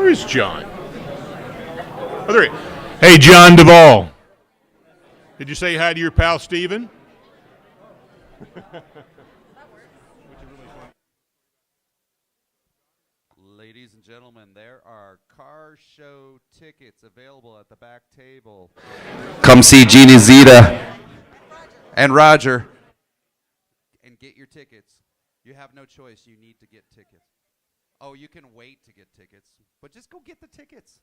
Where is John? Oh, there he is. Hey, John Duvall. Did you say hi to your pal, Steven? Ladies and gentlemen, there are car show tickets available at the back table. Come see Jeannie Zeta and Roger and get your tickets. You have no choice. You need to get tickets. Oh, you can wait to get tickets, but just go get the tickets.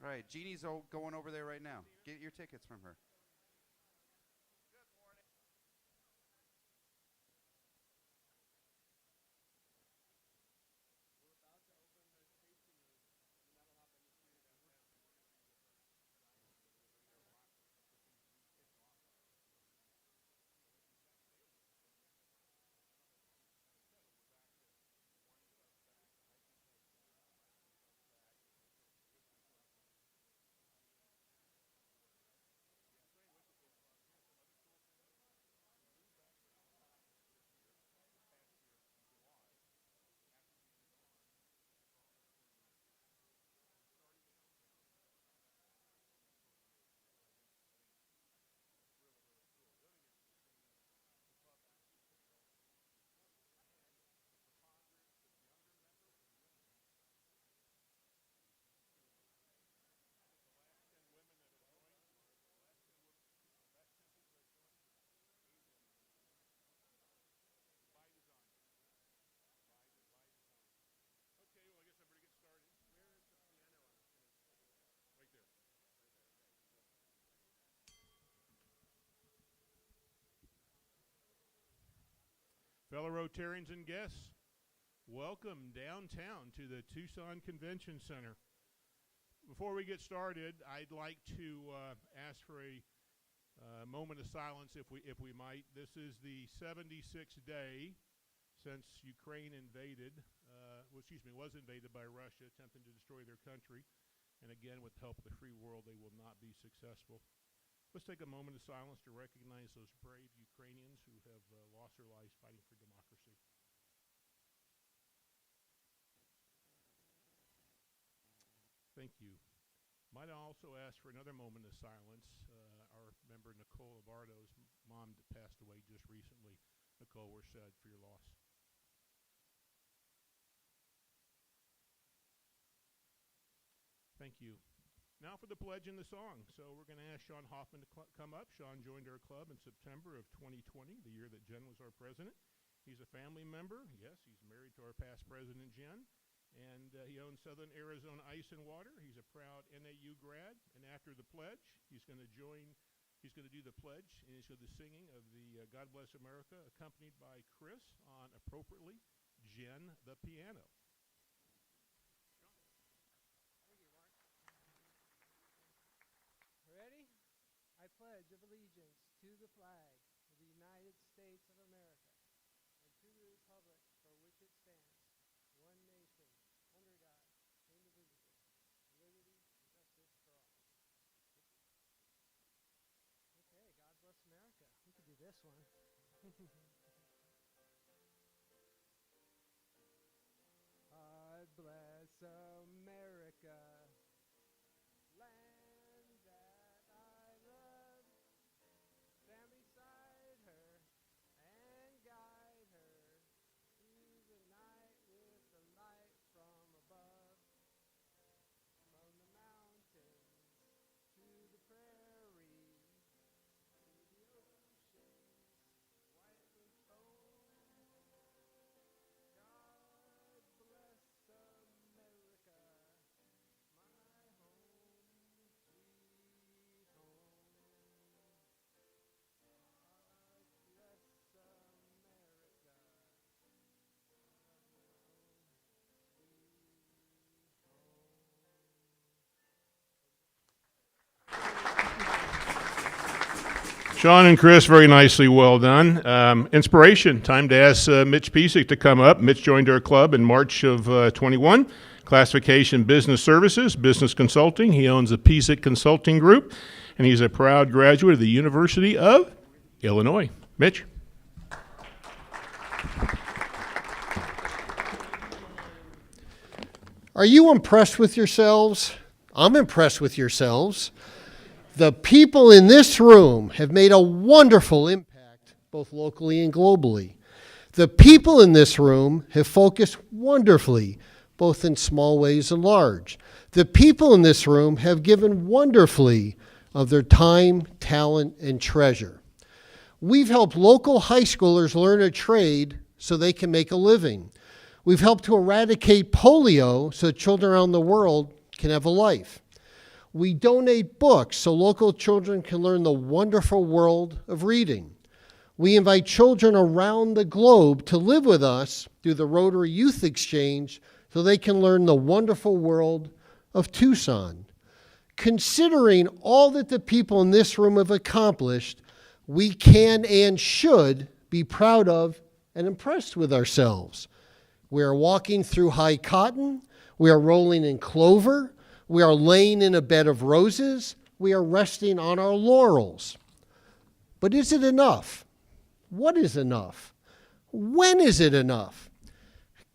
Right. Jeannie's going over there right now. Get your tickets from her. Fellow Rotarians and guests, welcome downtown to the Tucson Convention Center. Before we get started, I'd like to ask for a moment of silence, if we might. This is the 76th day since Ukraine was invaded by Russia, attempting to destroy their country. And again, with the help of the free world, they will not be successful. Let's take a moment of silence to recognize those brave Ukrainians who have lost their lives fighting for democracy. Thank you. Might I also ask for another moment of silence? Our member Nicole Abardo's mom passed away just recently. Nicole, we're sad for your loss. Thank you. Now for the pledge and the song. So we're going to ask Sean Hoffman to come up. Sean joined our club in September of 2020, the year that Jen was our president. He's a family member. Yes, he's married to our past president, Jen. And he owns Southern Arizona Ice and Water. He's a proud NAU grad. And after the pledge, he's going to do the pledge, and he's going to do the singing of the God Bless America, accompanied by Chris on, appropriately, Jen the piano. Ready? I pledge of allegiance to the flag of the United States of America and to the republic for which it stands, one nation, under God, indivisible, liberty and justice for all. Okay, God bless America. We could do this one. God bless America. Sean and Chris, very nicely, well done. Inspiration, time to ask Mitch Piesick to come up. Mitch joined our club in March of 21. Classification Business Services, Business Consulting. He owns the Piesick Consulting Group, and he's a proud graduate of the University of Illinois. Mitch. Are you impressed with yourselves? I'm impressed with yourselves. The people in this room have made a wonderful impact, both locally and globally. The people in this room have focused wonderfully, both in small ways and large. The people in this room have given wonderfully of their time, talent, and treasure. We've helped local high schoolers learn a trade so they can make a living. We've helped to eradicate polio so children around the world can have a life. We donate books so local children can learn the wonderful world of reading. We invite children around the globe to live with us through the Rotary Youth Exchange so they can learn the wonderful world of Tucson. Considering all that the people in this room have accomplished, we can and should be proud of and impressed with ourselves. We are walking through high cotton. We are rolling in clover. We are laying in a bed of roses. We are resting on our laurels. But is it enough? What is enough? When is it enough?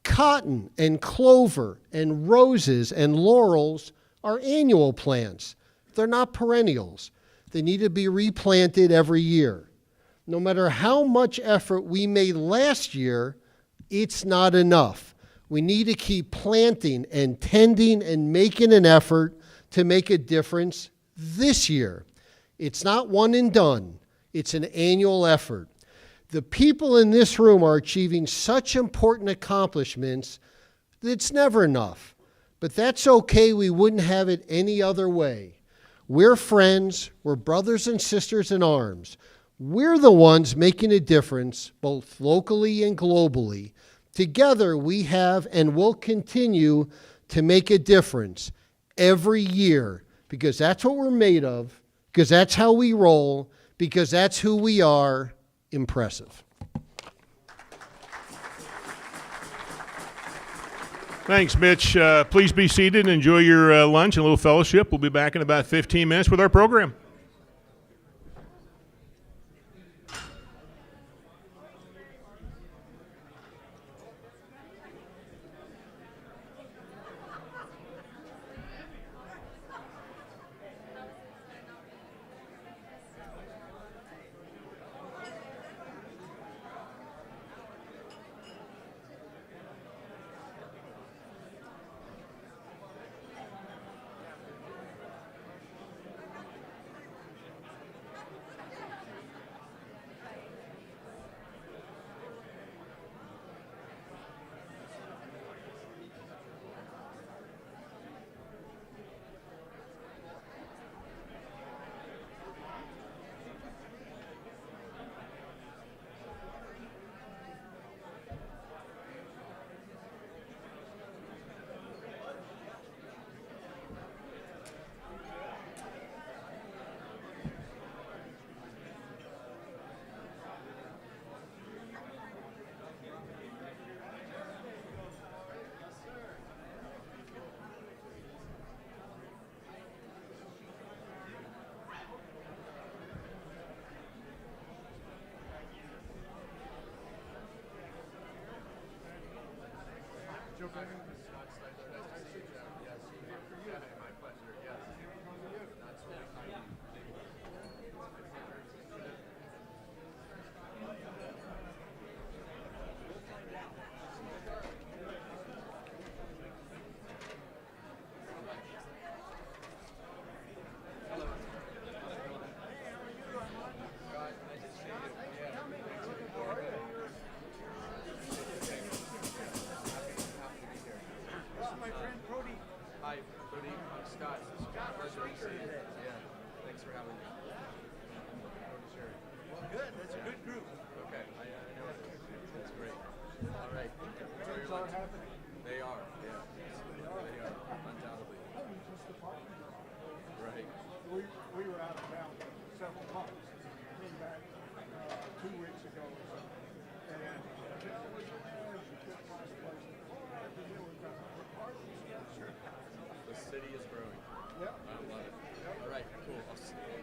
Cotton and clover and roses and laurels are annual plants. They're not perennials. They need to be replanted every year. No matter how much effort we made last year, it's not enough. We need to keep planting and tending and making an effort to make a difference this year. It's not one and done. It's an annual effort. The people in this room are achieving such important accomplishments that it's never enough. But that's okay. We wouldn't have it any other way. We're friends. We're brothers and sisters in arms. We're the ones making a difference, both locally and globally. Together, we have and will continue to make a difference every year because that's what we're made of, because that's how we roll, because that's who we are. Impressive. Thanks, Mitch. Please be seated and enjoy your lunch and a little fellowship. We'll be back in about 15 minutes with our program.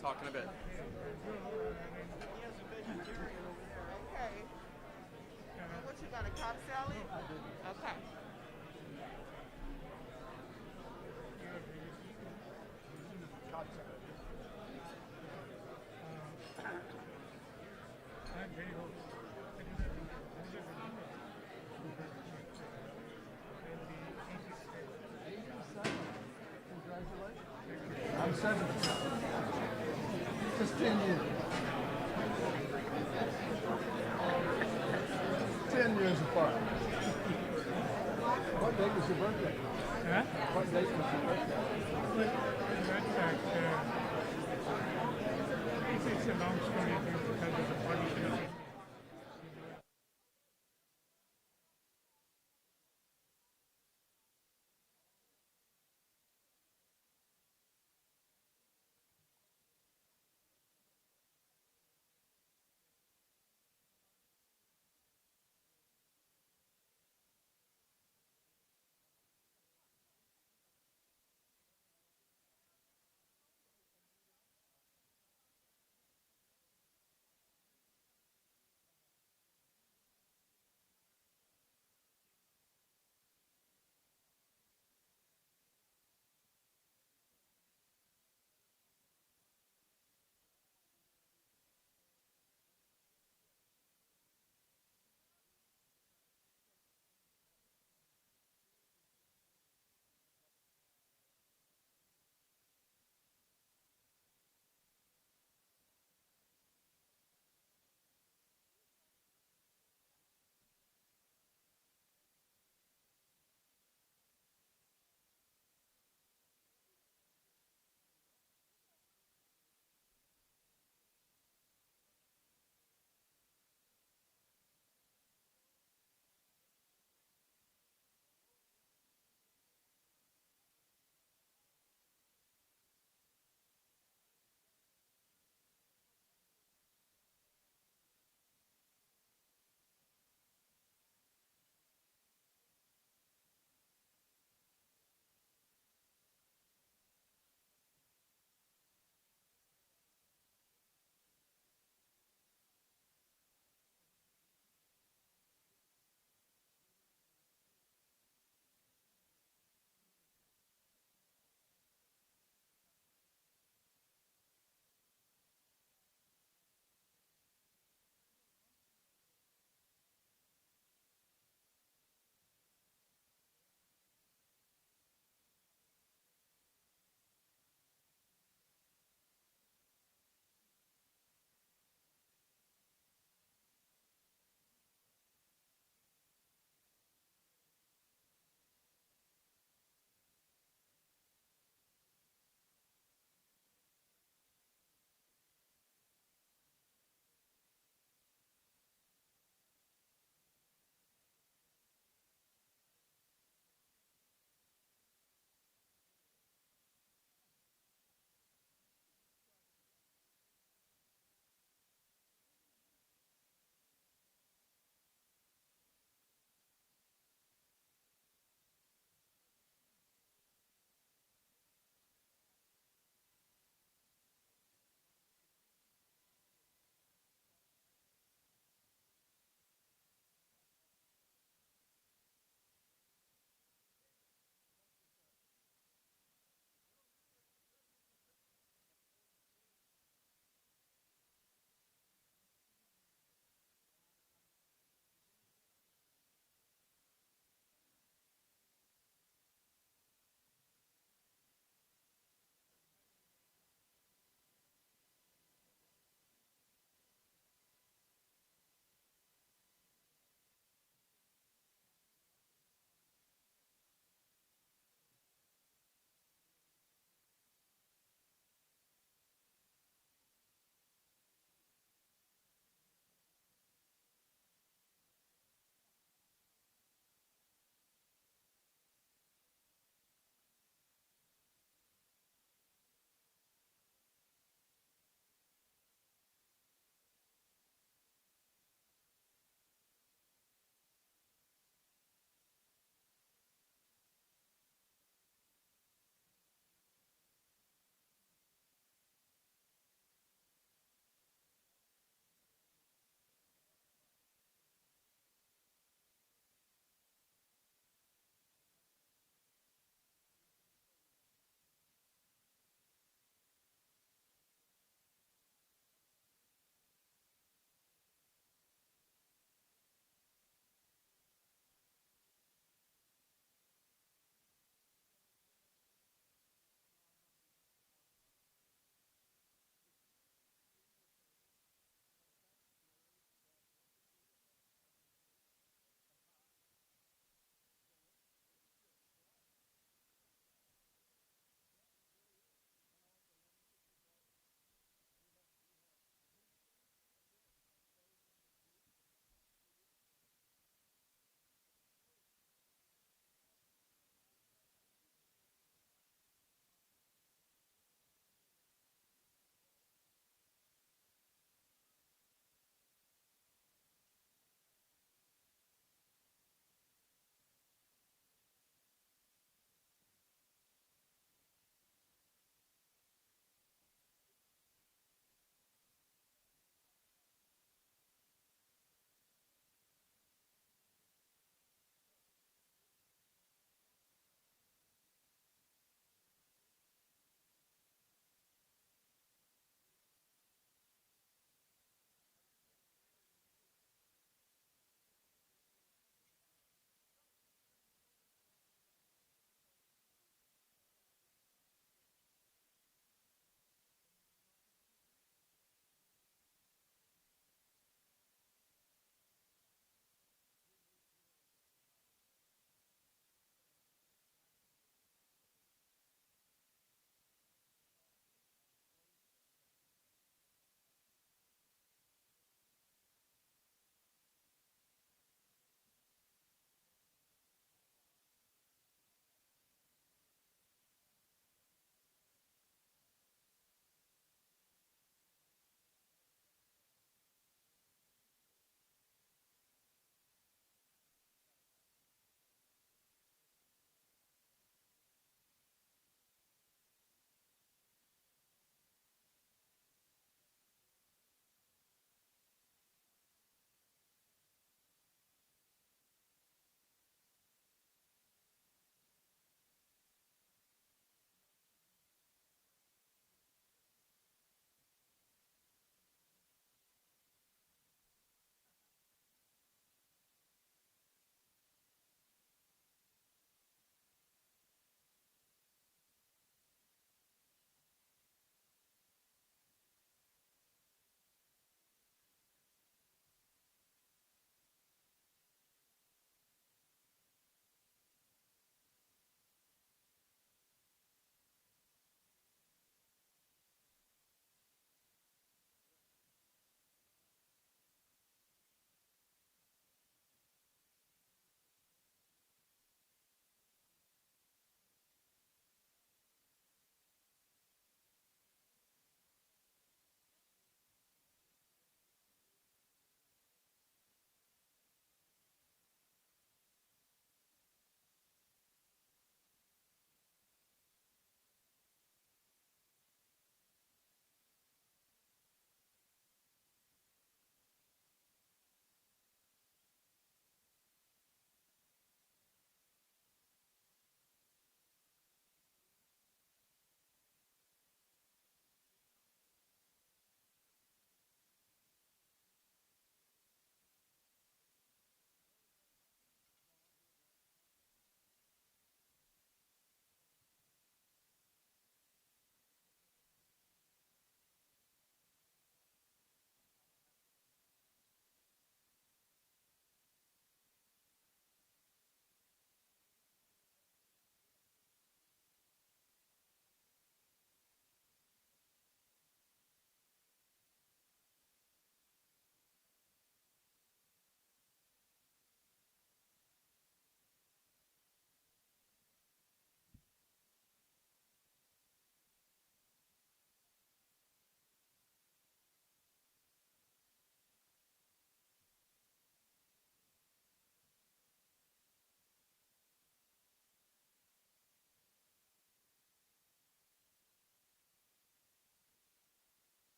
Talk in a bit. Okay. What you got, a Cobb salad? Okay. 70. Just 10 years. 10 years apart. What date was your birthday? Huh? What date was your birthday? But that's like, it's a long story because of the politics.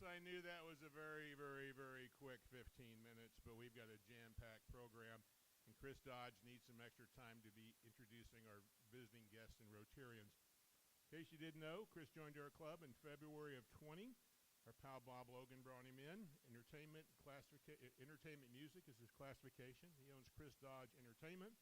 I knew that was a very, very, very quick 15 minutes, but we've got a jam-packed program, and Chris Dodge needs some extra time to be introducing our visiting guests and Rotarians. In case you didn't know, Chris joined our club in February of 20. Our pal Bob Logan brought him in. Entertainment music is his classification. He owns Chris Dodge Entertainment.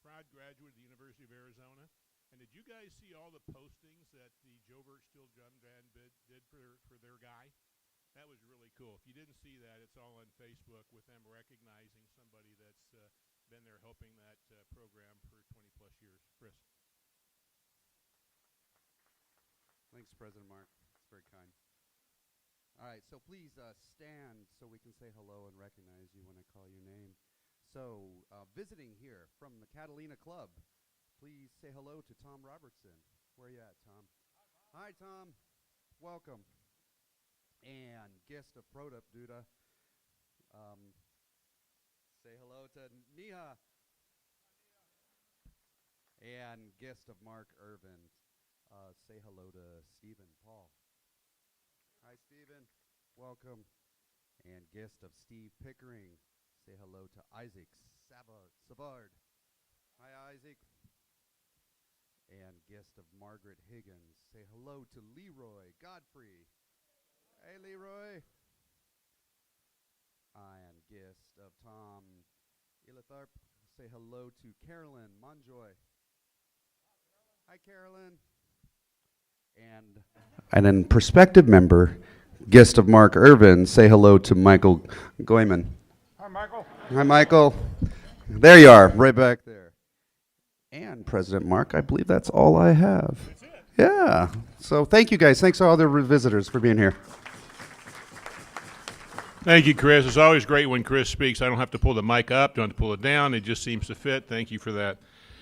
Proud graduate of the University of Arizona. And did you guys see all the postings that the Joe Vert Steel Drum Band did for their guy? That was really cool. If you didn't see that, it's all on Facebook with them recognizing somebody that's been there helping that program for 20 plus years. Chris. Thanks, President Mark. It's very kind. All right, so please stand so we can say hello and recognize you when I call your name. So, visiting here from the Catalina Club, please say hello to Tom Robertson. Where are you at, Tom? Hi, Tom. Welcome. And guest of Produp Duda, say hello to Neha. And guest of Mark Irvin, say hello to Stephen Paul. Hi, Stephen. Welcome. And guest of Steve Pickering, say hello to Isaac Savard. Hi, Isaac. And guest of Margaret Higgins, say hello to Leroy Godfrey. Hey, Leroy. And guest of Tom Ilitharp, say hello to Carolyn Monjoy. Hi, Carolyn. And then prospective member, guest of Mark Irvin, say hello to Michael Goyman. Hi, Michael. Hi, Michael. There you are, right back there. And President Mark, I believe that's all I have. That's it. Yeah. So thank you guys. Thanks to all the visitors for being here. Thank you, Chris. It's always great when Chris speaks. I don't have to pull the mic up, don't have to pull it down. It just seems to fit. Thank you for that.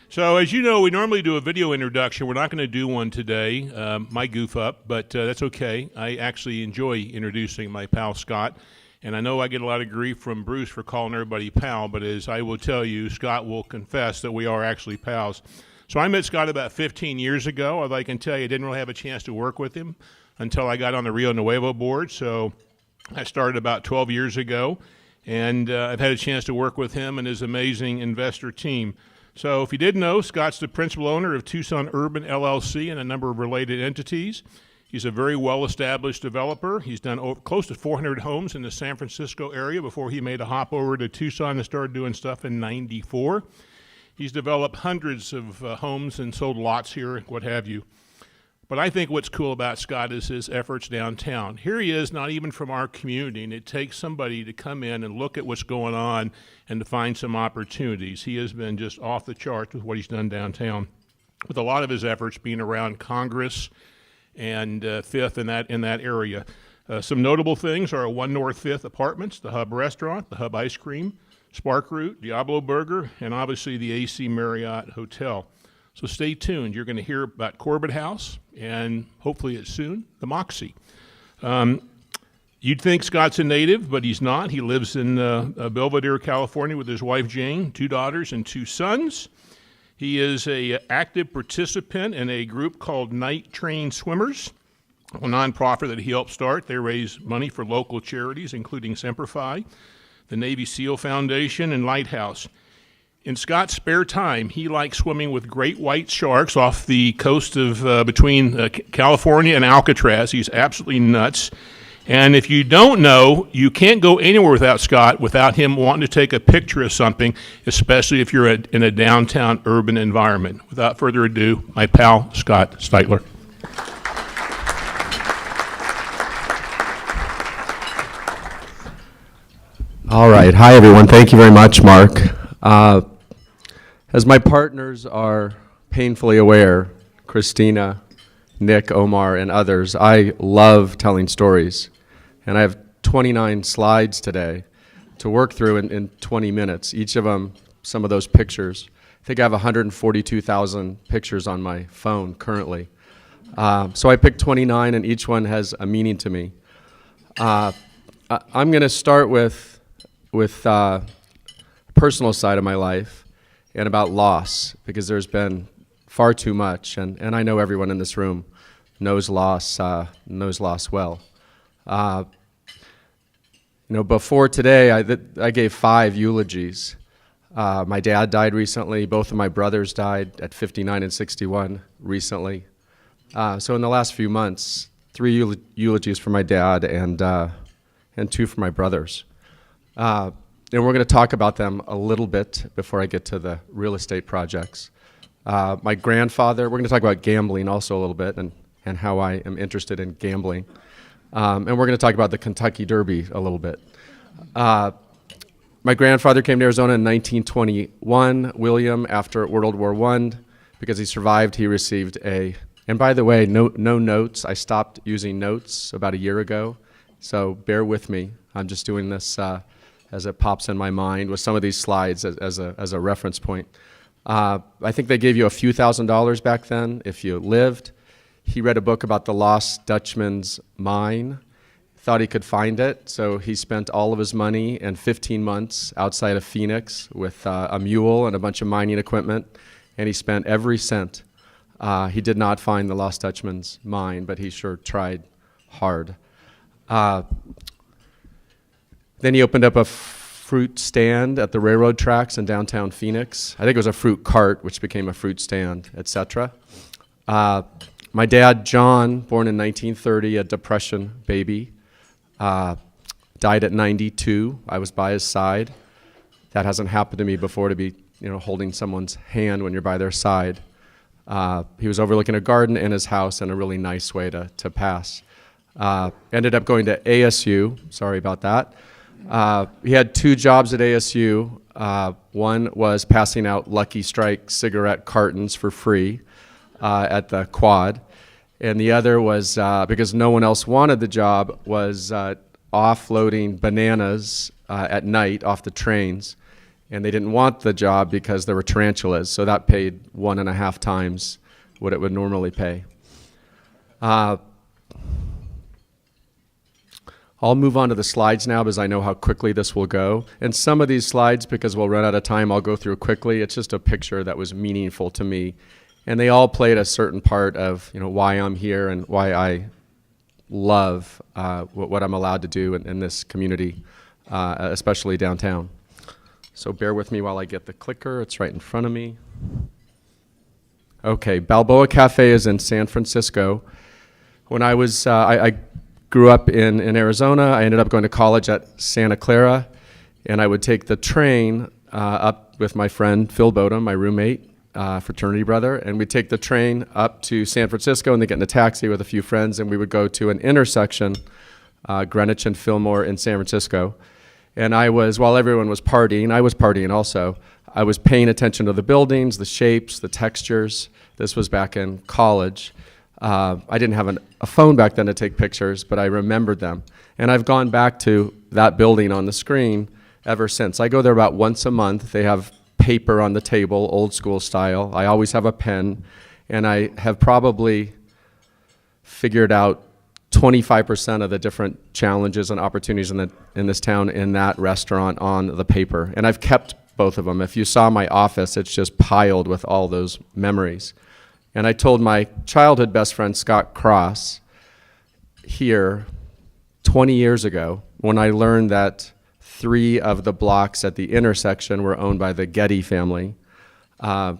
So as you know, we normally do a video introduction. We're not going to do one today. My goof up, but that's okay. I actually enjoy introducing my pal Scott. And I know I get a lot of grief from Bruce for calling everybody pal, but as I will tell you, Scott will confess that we are actually pals. So I met Scott about 15 years ago. Although I can tell you I didn't really have a chance to work with him until I got on the Rio Nuevo board. So I started about 12 years ago, and I've had a chance to work with him and his amazing investor team. So if you didn't know, Scott's the principal owner of Tucson Urban LLC and a number of related entities. He's a very well-established developer. He's done close to 400 homes in the San Francisco area before he made a hop over to Tucson and started doing stuff in '94. He's developed hundreds of homes and sold lots here, what have you. But I think what's cool about Scott is his efforts downtown. Here he is, not even from our community, and it takes somebody to come in and look at what's going on and to find some opportunities. He has been just off the charts with what he's done downtown, with a lot of his efforts being around Congress and Fifth in that area. Some notable things are 1 North 5th Apartments, the Hub Restaurant, the Hub Ice Cream, Spark Root, Diablo Burger, and obviously the AC Marriott Hotel. So stay tuned. You're going to hear about Corbett House, and hopefully it's soon, the Moxie. You'd think Scott's a native, but he's not. He lives in Belvedere, California with his wife, Jane, 2 daughters and 2 sons. He is an active participant in a group called Night Train Swimmers, a nonprofit that he helped start. They raise money for local charities, including Semper Fi, the Navy SEAL Foundation, and Lighthouse. In Scott's spare time, he likes swimming with great white sharks off the coast of between California and Alcatraz. He's absolutely nuts. And if you don't know, you can't go anywhere without Scott without him wanting to take a picture of something, especially if you're in a downtown urban environment. Without further ado, my pal, Scott Stiteller. All right. Hi, everyone. Thank you very much, Mark. As my partners are painfully aware, Christina, Nick, Omar, and others, I love telling stories. And I have 29 slides today to work through in 20 minutes. Each of them, some of those pictures. I think I have 142,000 pictures on my phone currently. So I picked 29, and each one has a meaning to me. I'm going to start with personal side of my life and about loss, because there's been far too much, and I know everyone in this room knows loss well. Before today, I gave 5 eulogies. My dad died recently. Both of my brothers died at 59 and 61 recently. So in the last few months, 3 eulogies for my dad and 2 for my brothers. And we're going to talk about them a little bit before I get to the real estate projects. My grandfather, we're going to talk about gambling also a little bit and how I am interested in gambling. And we're going to talk about the Kentucky Derby a little bit. My grandfather came to Arizona in 1921. William, after World War I, because he survived, he received and by the way, no notes. I stopped using notes about a year ago, so bear with me. I'm just doing this as it pops in my mind with some of these slides as a reference point. I think they gave you a few $1,000s back then if you lived. He read a book about the lost Dutchman's mine, thought he could find it, so he spent all of his money and 15 months outside of Phoenix with a mule and a bunch of mining equipment, and he spent every cent. He did not find the lost Dutchman's mine, but he sure tried hard. Then he opened up a fruit stand at the railroad tracks in downtown Phoenix. I think it was a fruit cart, which became a fruit stand, etc. My dad, John, born in 1930, a Depression baby, died at 92. I was by his side. That hasn't happened to me before, to be holding someone's hand when you're by their side. He was overlooking a garden in his house and a really nice way to pass. Ended up going to ASU. Sorry about that. He had 2 jobs at ASU. One was passing out Lucky Strike cigarette cartons for free at the quad. And the other was, because no one else wanted the job, was offloading bananas at night off the trains. And they didn't want the job because there were tarantulas, so that paid 1.5 times what it would normally pay. I'll move on to the slides now because I know how quickly this will go. And some of these slides, because we'll run out of time, I'll go through quickly. It's just a picture that was meaningful to me. And they all played a certain part of why I'm here and why I love what I'm allowed to do in this community, especially downtown. So bear with me while I get the clicker. It's right in front of me. Okay, Balboa Cafe is in San Francisco. When I was, I grew up in Arizona. I ended up going to college at Santa Clara, and I would take the train up with my friend Phil Bodum, my roommate, fraternity brother, and we'd take the train up to San Francisco and then get in a taxi with a few friends, and we would go to an intersection, Greenwich and Fillmore in San Francisco. And while everyone was partying, I was partying also. I was paying attention to the buildings, the shapes, the textures. This was back in college. I didn't have a phone back then to take pictures, but I remembered them. And I've gone back to that building on the screen ever since. I go there about once a month. They have paper on the table, old school style. I always have a pen, and I have probably figured out 25% of the different challenges and opportunities in this town in that restaurant on the paper. And I've kept both of them. If you saw my office, it's just piled with all those memories. And I told my childhood best friend, Scott Cross, here 20 years ago, when I learned that 3 of the blocks at the intersection were owned by the Getty family. And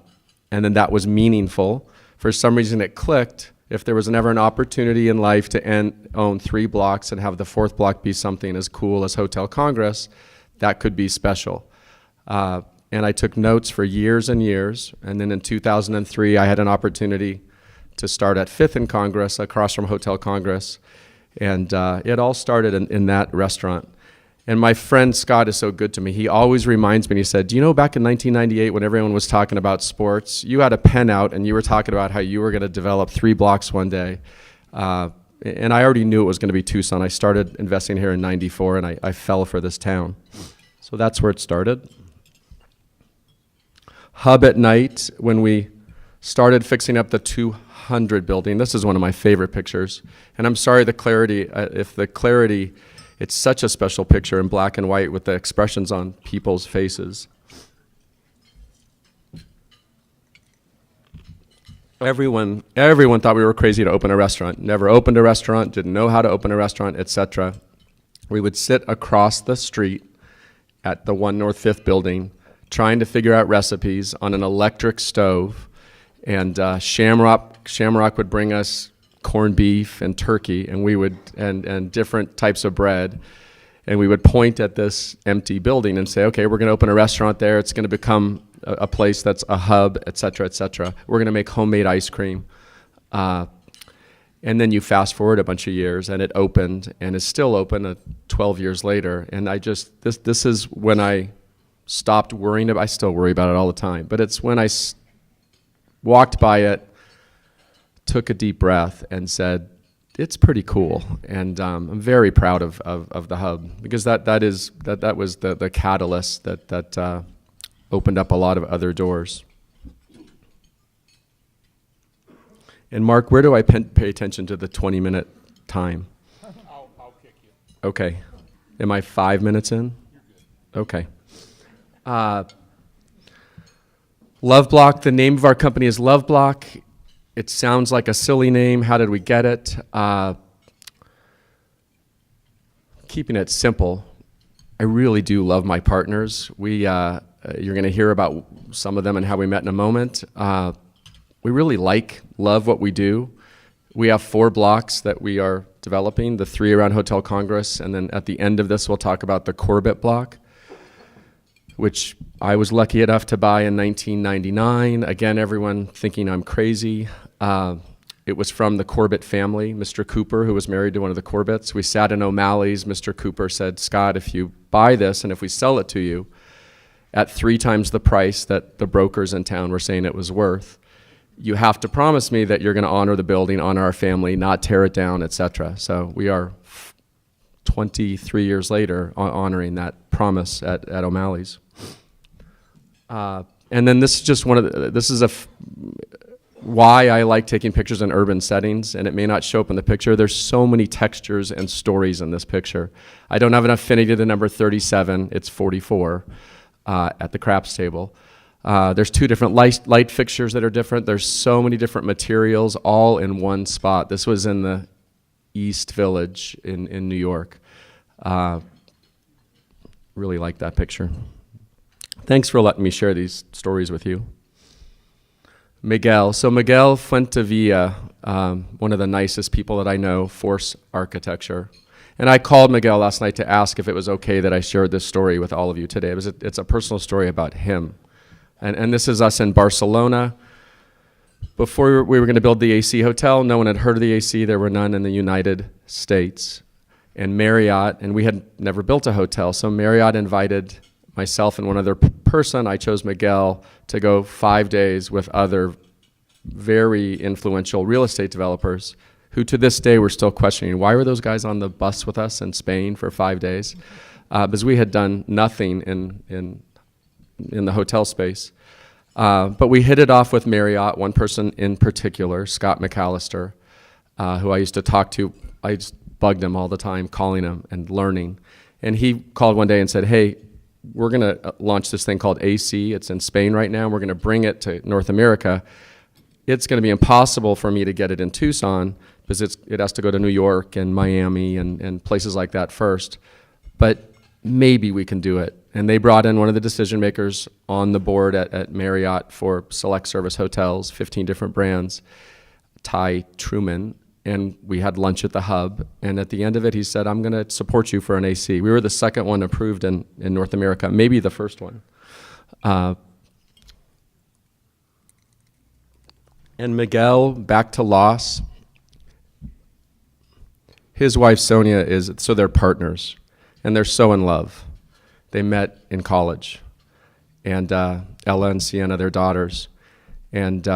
then that was meaningful. For some reason it clicked. If there was never an opportunity in life to own 3 blocks and have the 4th block be something as cool as Hotel Congress, that could be special. And I took notes for years and years. And then in 2003, I had an opportunity to start at 5th and Congress across from Hotel Congress. And it all started in that restaurant. And my friend Scott is so good to me. He always reminds me, and he said, do you know back in 1998 when everyone was talking about sports, you had a pen out and you were talking about how you were going to develop 3 blocks one day. And I already knew it was going to be Tucson. I started investing here in 94 and I fell for this town. So that's where it started. Hub at night, when we started fixing up the 200 building. This is one of my favorite pictures. And I'm sorry the clarity, it's such a special picture in black and white with the expressions on people's faces. everyone thought we were crazy to open a restaurant. Never opened a restaurant, didn't know how to open a restaurant, etc. We would sit across the street at the 1 North 5th building trying to figure out recipes on an electric stove. And Shamrock would bring us corned beef and turkey, and we would and different types of bread. And we would point at this empty building and say, okay, we're going to open a restaurant there. It's going to become a place that's a hub, et cetera, et cetera. We're going to make homemade ice cream. And then you fast forward a bunch of years, and it opened, and is still open 12 years later. And this is when I stopped worrying I still worry about it all the time, but it's when I walked by it, took a deep breath, and said, it's pretty cool. And I'm very proud of the hub, because that was the catalyst that opened up a lot of other doors. And Mark, where do I pay attention to the 20-minute time? I'll kick you. Okay. Am I 5 minutes in? You're good. Okay. Love Block, the name of our company is Love Block. It sounds like a silly name. How did we get it? Keeping it simple, I really do love my partners. You're going to hear about some of them and how we met in a moment. We really love what we do. We have 4 blocks that we are developing, the 3 around Hotel Congress, and then at the end of this we'll talk about the Corbett block, which I was lucky enough to buy in 1999. Again, everyone thinking I'm crazy. It was from the Corbett family, Mr. Cooper, who was married to one of the Corbetts. We sat in O'Malley's. Mr. Cooper said, Scott, if you buy this and if we sell it to you at 3 times the price that the brokers in town were saying it was worth, you have to promise me that you're going to honor the building, honor our family, not tear it down, etc. So we are 23 years later honoring that promise at O'Malley's. And then this is just why I like taking pictures in urban settings, and it may not show up in the picture. There's so many textures and stories in this picture. I don't have an affinity to the number 37. It's 44 at the craps table. There's 2 different light fixtures that are different. There's so many different materials all in one spot. This was in the East Village in New York. Really like that picture. Thanks for letting me share these stories with you. Miguel. So Miguel Fuentevilla, one of the nicest people that I know, Force Architecture. And I called Miguel last night to ask if it was okay that I shared this story with all of you today. It's a personal story about him. And this is us in Barcelona. Before we were going to build the AC hotel, no one had heard of the AC. There were none in the United States. And Marriott, and we had never built a hotel, so Marriott invited myself and one other person. I chose Miguel to go 5 days with other very influential real estate developers who to this day were still questioning, why were those guys on the bus with us in Spain for 5 days? Because we had done nothing in the hotel space. But we hit it off with Marriott, one person in particular, Scott McAllister, who I used to talk to. I just bugged him all the time, calling him and learning. And he called one day and said, hey, we're going to launch this thing called AC. It's in Spain right now. We're going to bring it to North America. It's going to be impossible for me to get it in Tucson because it has to go to New York and Miami and places like that first. But maybe we can do it. And they brought in one of the decision makers on the board at Marriott for select service hotels, 15 different brands, Ty Truman. And we had lunch at the hub. And at the end of it, he said, I'm going to support you for an AC. We were the second one approved in North America, maybe the first one. And Miguel, back to Los. His wife, Sonia, so they're partners. And they're so in love. They met in college. And Ella and Sienna, their daughters. And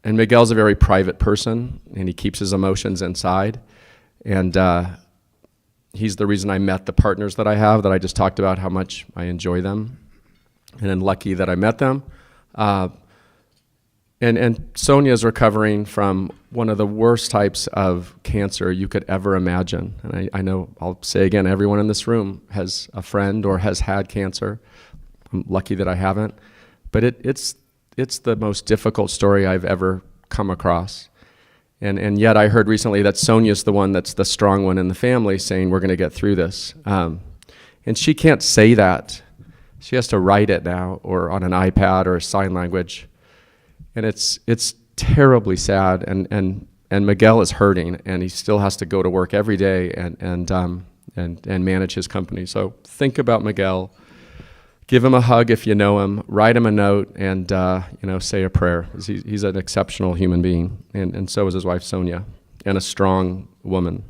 Miguel's a very private person, and he keeps his emotions inside. And he's the reason I met the partners that I have, that I just talked about how much I enjoy them. And I'm lucky that I met them. And Sonia's recovering from one of the worst types of cancer you could ever imagine. And I know, I'll say again, everyone in this room has a friend or has had cancer. I'm lucky that I haven't. But it's it's the most difficult story I've ever come across. And yet I heard recently that Sonia's the one that's the strong one in the family, saying we're going to get through this. And she can't say that. She has to write it now, or on an iPad or a sign language. And it's terribly sad. And Miguel is hurting, and he still has to go to work every day and manage his company. So think about Miguel. Give him a hug if you know him. Write him a note, and say a prayer. He's an exceptional human being, and so is his wife Sonia, and a strong woman.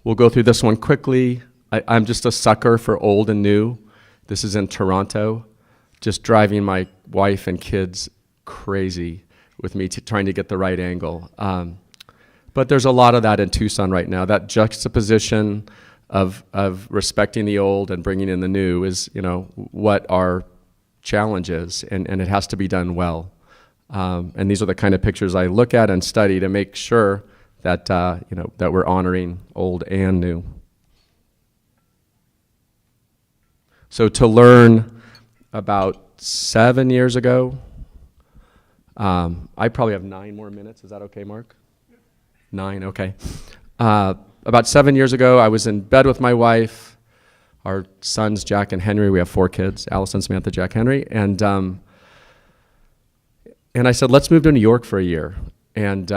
We'll go through this one quickly. I'm just a sucker for old and new. This is in Toronto, just driving my wife and kids crazy with me trying to get the right angle. But there's a lot of that in Tucson right now. That juxtaposition of respecting the old and bringing in the new is, what our challenge is, and it has to be done well. And these are the kind of pictures I look at and study to make sure that that we're honoring old and new. So to learn about 7 years ago, I probably have 9 more minutes. Is that okay, Mark? 9, okay. About 7 years ago, I was in bed with my wife. Our sons, Jack and Henry, we have 4 kids, Allison, Samantha, Jack, Henry. And I said, let's move to New York for a year. And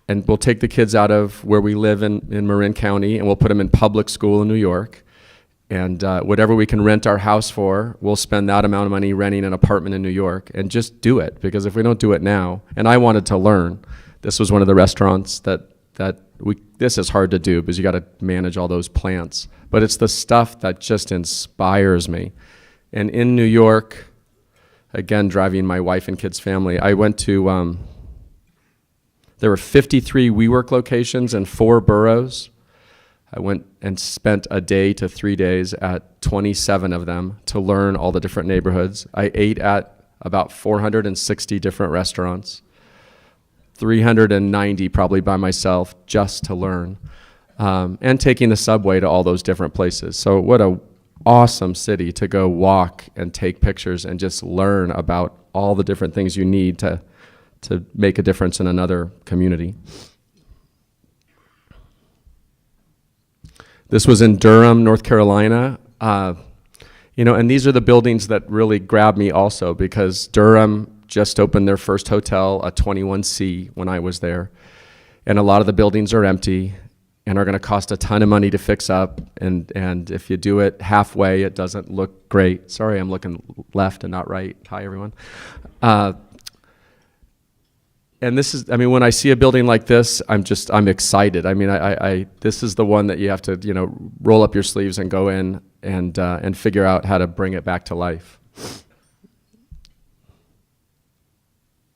we'll take the kids out of where we live in Marin County, and we'll put them in public school in New York. And whatever we can rent our house for, we'll spend that amount of money renting an apartment in New York, and just do it. Because if we don't do it now, and I wanted to learn. This was one of the restaurants this is hard to do because you got to manage all those plants. But it's the stuff that just inspires me. And in New York, again, driving my wife and kids' family, I went to, there were 53 WeWork locations in 4 boroughs. I went and spent a day to 3 days at 27 of them to learn all the different neighborhoods. I ate at about 460 different restaurants. 390 probably by myself just to learn, and taking the subway to all those different places. So what a awesome city to go walk and take pictures and just learn about all the different things you need to make a difference in another community. This was in Durham, North Carolina. And these are the buildings that really grabbed me also, because Durham just opened their first hotel, a 21C, when I was there. And a lot of the buildings are empty and are going to cost a ton of money to fix up. And if you do it halfway, it doesn't look great. Sorry, I'm looking left and not right. Hi, everyone. And this is, when I see a building like this, I'm excited. This is the one that you have to, roll up your sleeves and go in and figure out how to bring it back to life.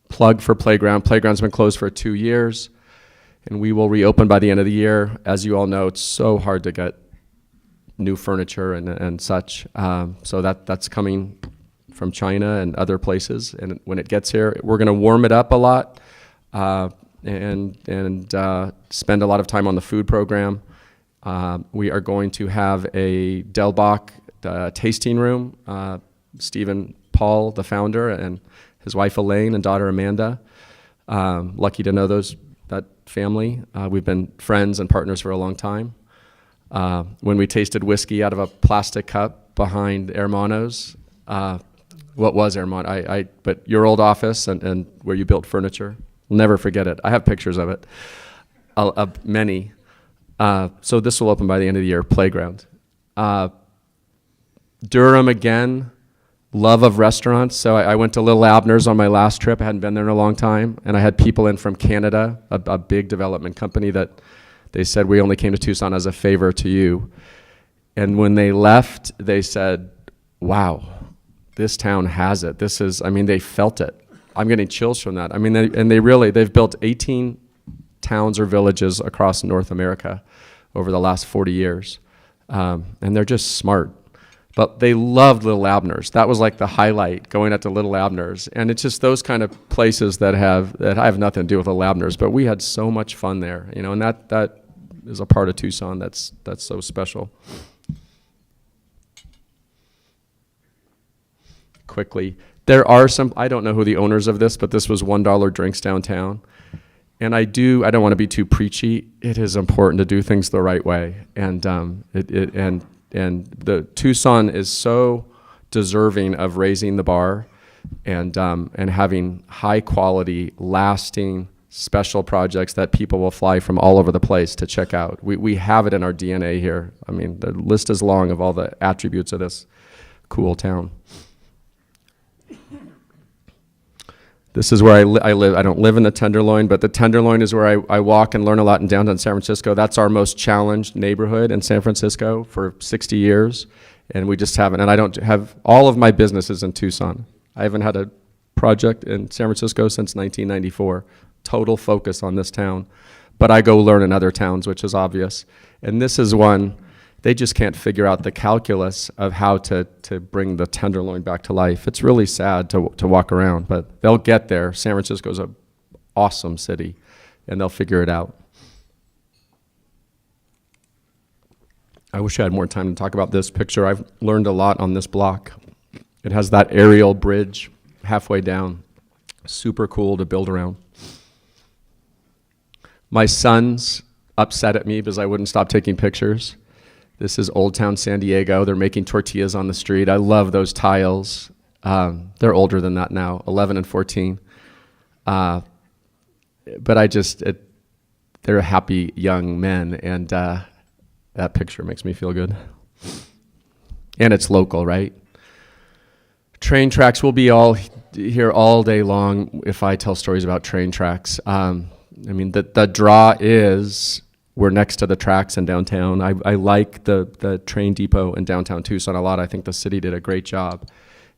Plug for Playground. Playground's been closed for 2 years, and we will reopen by the end of the year. As you all know, it's so hard to get new furniture and such. So that's coming from China and other places. And when it gets here, we're going to warm it up a lot and spend a lot of time on the food program. We are going to have a Del Bach tasting room. Stephen Paul, the founder, and his wife Elaine and daughter Amanda. Lucky to know that family. We've been friends and partners for a long time. When we tasted whiskey out of a plastic cup behind Hermano's, what was Hermano? But your old office and where you built furniture, we'll never forget it. I have pictures of it, many. So this will open by the end of the year, Playground. Durham again. Love of restaurants. So I went to Little Abner's on my last trip. I hadn't been there in a long time. And I had people in from Canada, a big development company, that they said, we only came to Tucson as a favor to you. And when they left, they said, wow, this town has it. They felt it. I'm getting chills from that. They've built 18 towns or villages across North America over the last 40 years. And they're just smart. But they loved Little Abner's. That was like the highlight, going out to Little Abner's. And it's just those kind of places that I have nothing to do with Little Abner's, but we had so much fun there, and that is a part of Tucson that's so special. quickly. There are some, I don't know who the owners of this, but this was $1 drinks downtown. And I don't want to be too preachy. It is important to do things the right way. And the Tucson is so deserving of raising the bar and having high quality, lasting, special projects that people will fly from all over the place to check out. We have it in our DNA here. I mean, the list is long of all the attributes of this cool town. This is where I live. I don't live in the Tenderloin, but the Tenderloin is where I walk and learn a lot in downtown San Francisco. That's our most challenged neighborhood in San Francisco for 60 years. And we just haven't, and I don't have, all of my businesses in Tucson. I haven't had a project in San Francisco since 1994. Total focus on this town. But I go learn in other towns, which is obvious. And this is one, they just can't figure out the calculus of how to bring the Tenderloin back to life. It's really sad to walk around, but they'll get there. San Francisco's an awesome city, and they'll figure it out. I wish I had more time to talk about this picture. I've learned a lot on this block. It has that aerial bridge halfway down. Super cool to build around. My son's upset at me because I wouldn't stop taking pictures. This is Old Town San Diego. They're making tortillas on the street. I love those tiles. They're older than that now, 11 and 14. But they're happy young men, and that picture makes me feel good. And it's local, right? Train tracks will be all here all day long if I tell stories about train tracks. I mean, the draw is we're next to the tracks in downtown. I like the train depot in downtown Tucson a lot. I think the city did a great job.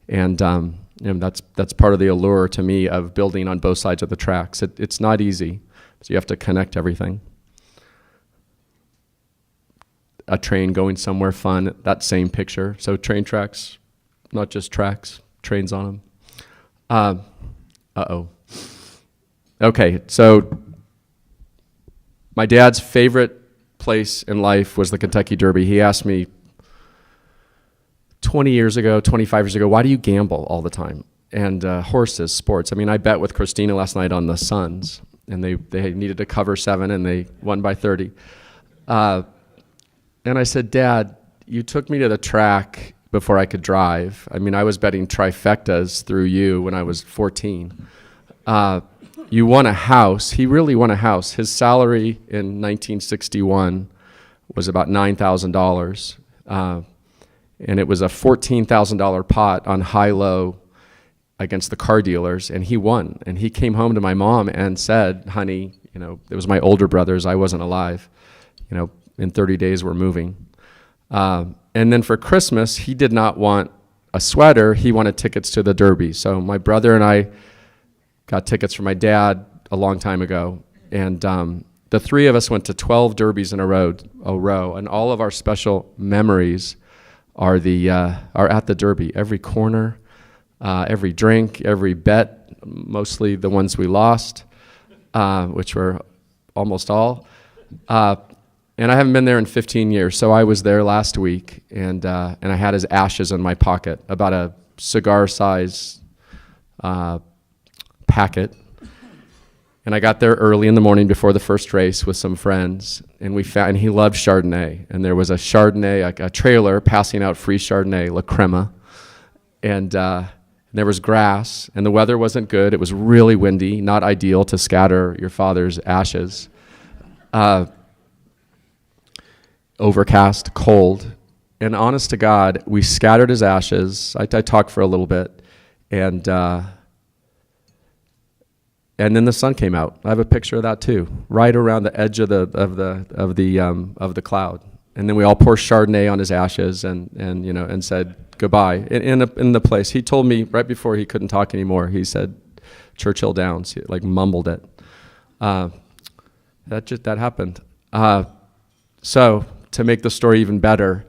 And that's part of the allure to me of building on both sides of the tracks. It's not easy, so you have to connect everything. A train going somewhere fun, that same picture. So train tracks, not just tracks, trains on them. Okay, so my dad's favorite place in life was the Kentucky Derby. He asked me 20 years ago, 25 years ago, why do you gamble all the time? And horses, sports. I mean, I bet with Christina last night on the Suns, and they needed to cover 7, and they won by 30. And I said, Dad, you took me to the track before I could drive. I mean, I was betting trifectas through you when I was 14. You won a house. He really won a house. His salary in 1961 was about $9,000. And it was a $14,000 pot on high-low against the car dealers, and he won. And he came home to my mom and said, honey, it was my older brothers. I wasn't alive. In 30 days we're moving. And then for Christmas, he did not want a sweater. He wanted tickets to the Derby. So my brother and I got tickets from my dad a long time ago. And the three of us went to 12 Derbies in a row. And all of our special memories are at the Derby. Every corner, every drink, every bet, mostly the ones we lost, which were almost all. And I haven't been there in 15 years, so I was there last week, and I had his ashes in my pocket, about a cigar-size packet. And I got there early in the morning before the first race with some friends, and he loved Chardonnay. And there was a Chardonnay, a trailer passing out free Chardonnay, La Crema, and there was grass, and the weather wasn't good. It was really windy, not ideal to scatter your father's ashes. Overcast, cold, and honest to God, we scattered his ashes. I talked for a little bit, and then the sun came out. I have a picture of that too, right around the edge of the cloud. And then we all poured Chardonnay on his ashes, and said goodbye in the place. He told me right before he couldn't talk anymore. He said Churchill Downs, he mumbled it. That happened. So, to make the story even better,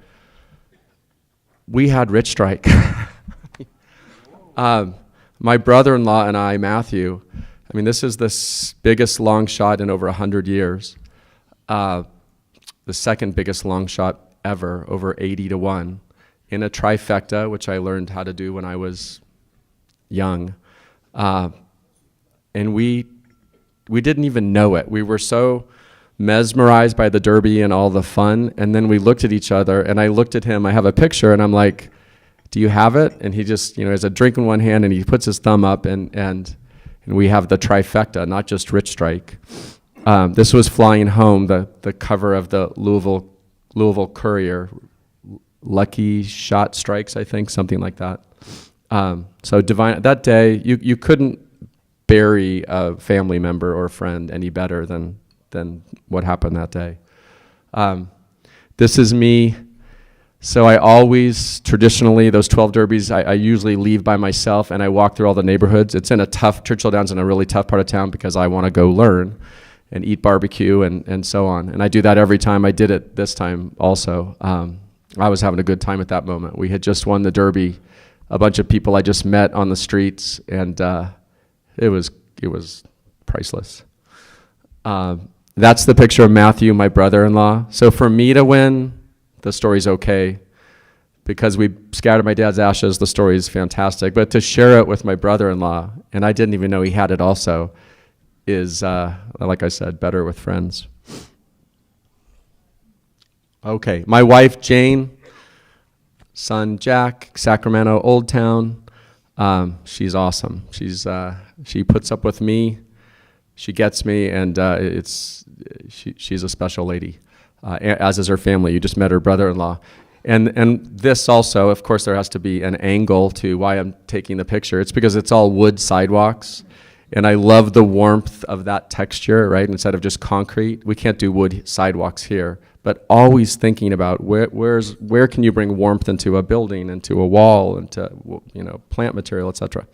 we had Rich Strike. My brother-in-law and I, Matthew, I mean, this is the biggest long shot in over 100 years. The second biggest long shot ever, over 80-1, in a trifecta, which I learned how to do when I was young. And we didn't even know it. We were so mesmerized by the Derby and all the fun, and then we looked at each other, and I looked at him, I have a picture, and I'm like, do you have it? And he just, has a drink in one hand, and he puts his thumb up, and we have the trifecta, not just Rich Strike. This was flying home, the cover of the Louisville Courier, Lucky Shot Strikes, I think, something like that. So divine, that day, you couldn't bury a family member or a friend any better than what happened that day. This is me. So I always, traditionally, those 12 derbies, I usually leave by myself and I walk through all the neighborhoods. It's in a tough, Churchill Downs in a really tough part of town because I want to go learn and eat barbecue and so on. And I do that every time. I did it this time also. I was having a good time at that moment. We had just won the Derby. A bunch of people I just met on the streets, and it was priceless. That's the picture of Matthew, my brother-in-law. So for me to win, the story's okay. Because we scattered my dad's ashes, the story is fantastic. But to share it with my brother-in-law, and I didn't even know he had it also, is, like I said, better with friends. Okay, my wife, Jane, son, Jack, Sacramento, Old Town. She's awesome. She puts up with me. She gets me, and she's a special lady, as is her family. You just met her brother-in-law. And this also, of course, there has to be an angle to why I'm taking the picture. It's because it's all wood sidewalks, and I love the warmth of that texture, right? Instead of just concrete. We can't do wood sidewalks here, but always thinking about where can you bring warmth into a building, into a wall, into plant material, etc.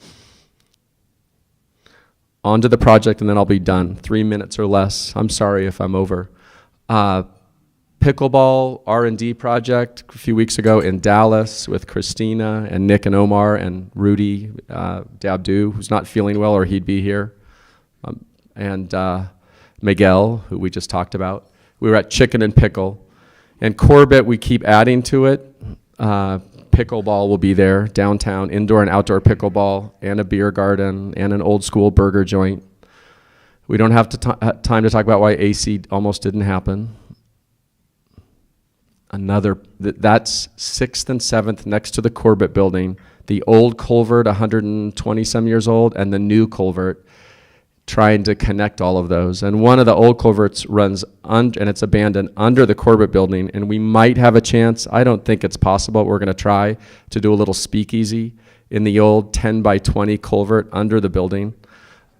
On to the project, and then I'll be done. 3 minutes or less. I'm sorry if I'm over. Pickleball R&D project a few weeks ago in Dallas with Christina and Nick and Omar and Rudy Dabdu, who's not feeling well, or he'd be here, and Miguel, who we just talked about. We were at Chicken and Pickle. And Corbett, we keep adding to it. Pickleball will be there, downtown, indoor and outdoor pickleball, and a beer garden, and an old school burger joint. We don't have time to talk about why AC almost didn't happen. That's 6th and 7th next to the Corbett building, the old culvert, 120 some years old, and the new culvert, trying to connect all of those. And one of the old culverts runs and it's abandoned under the Corbett building, and we might have a chance. I don't think it's possible. We're going to try to do a little speakeasy in the old 10 by 20 culvert under the building.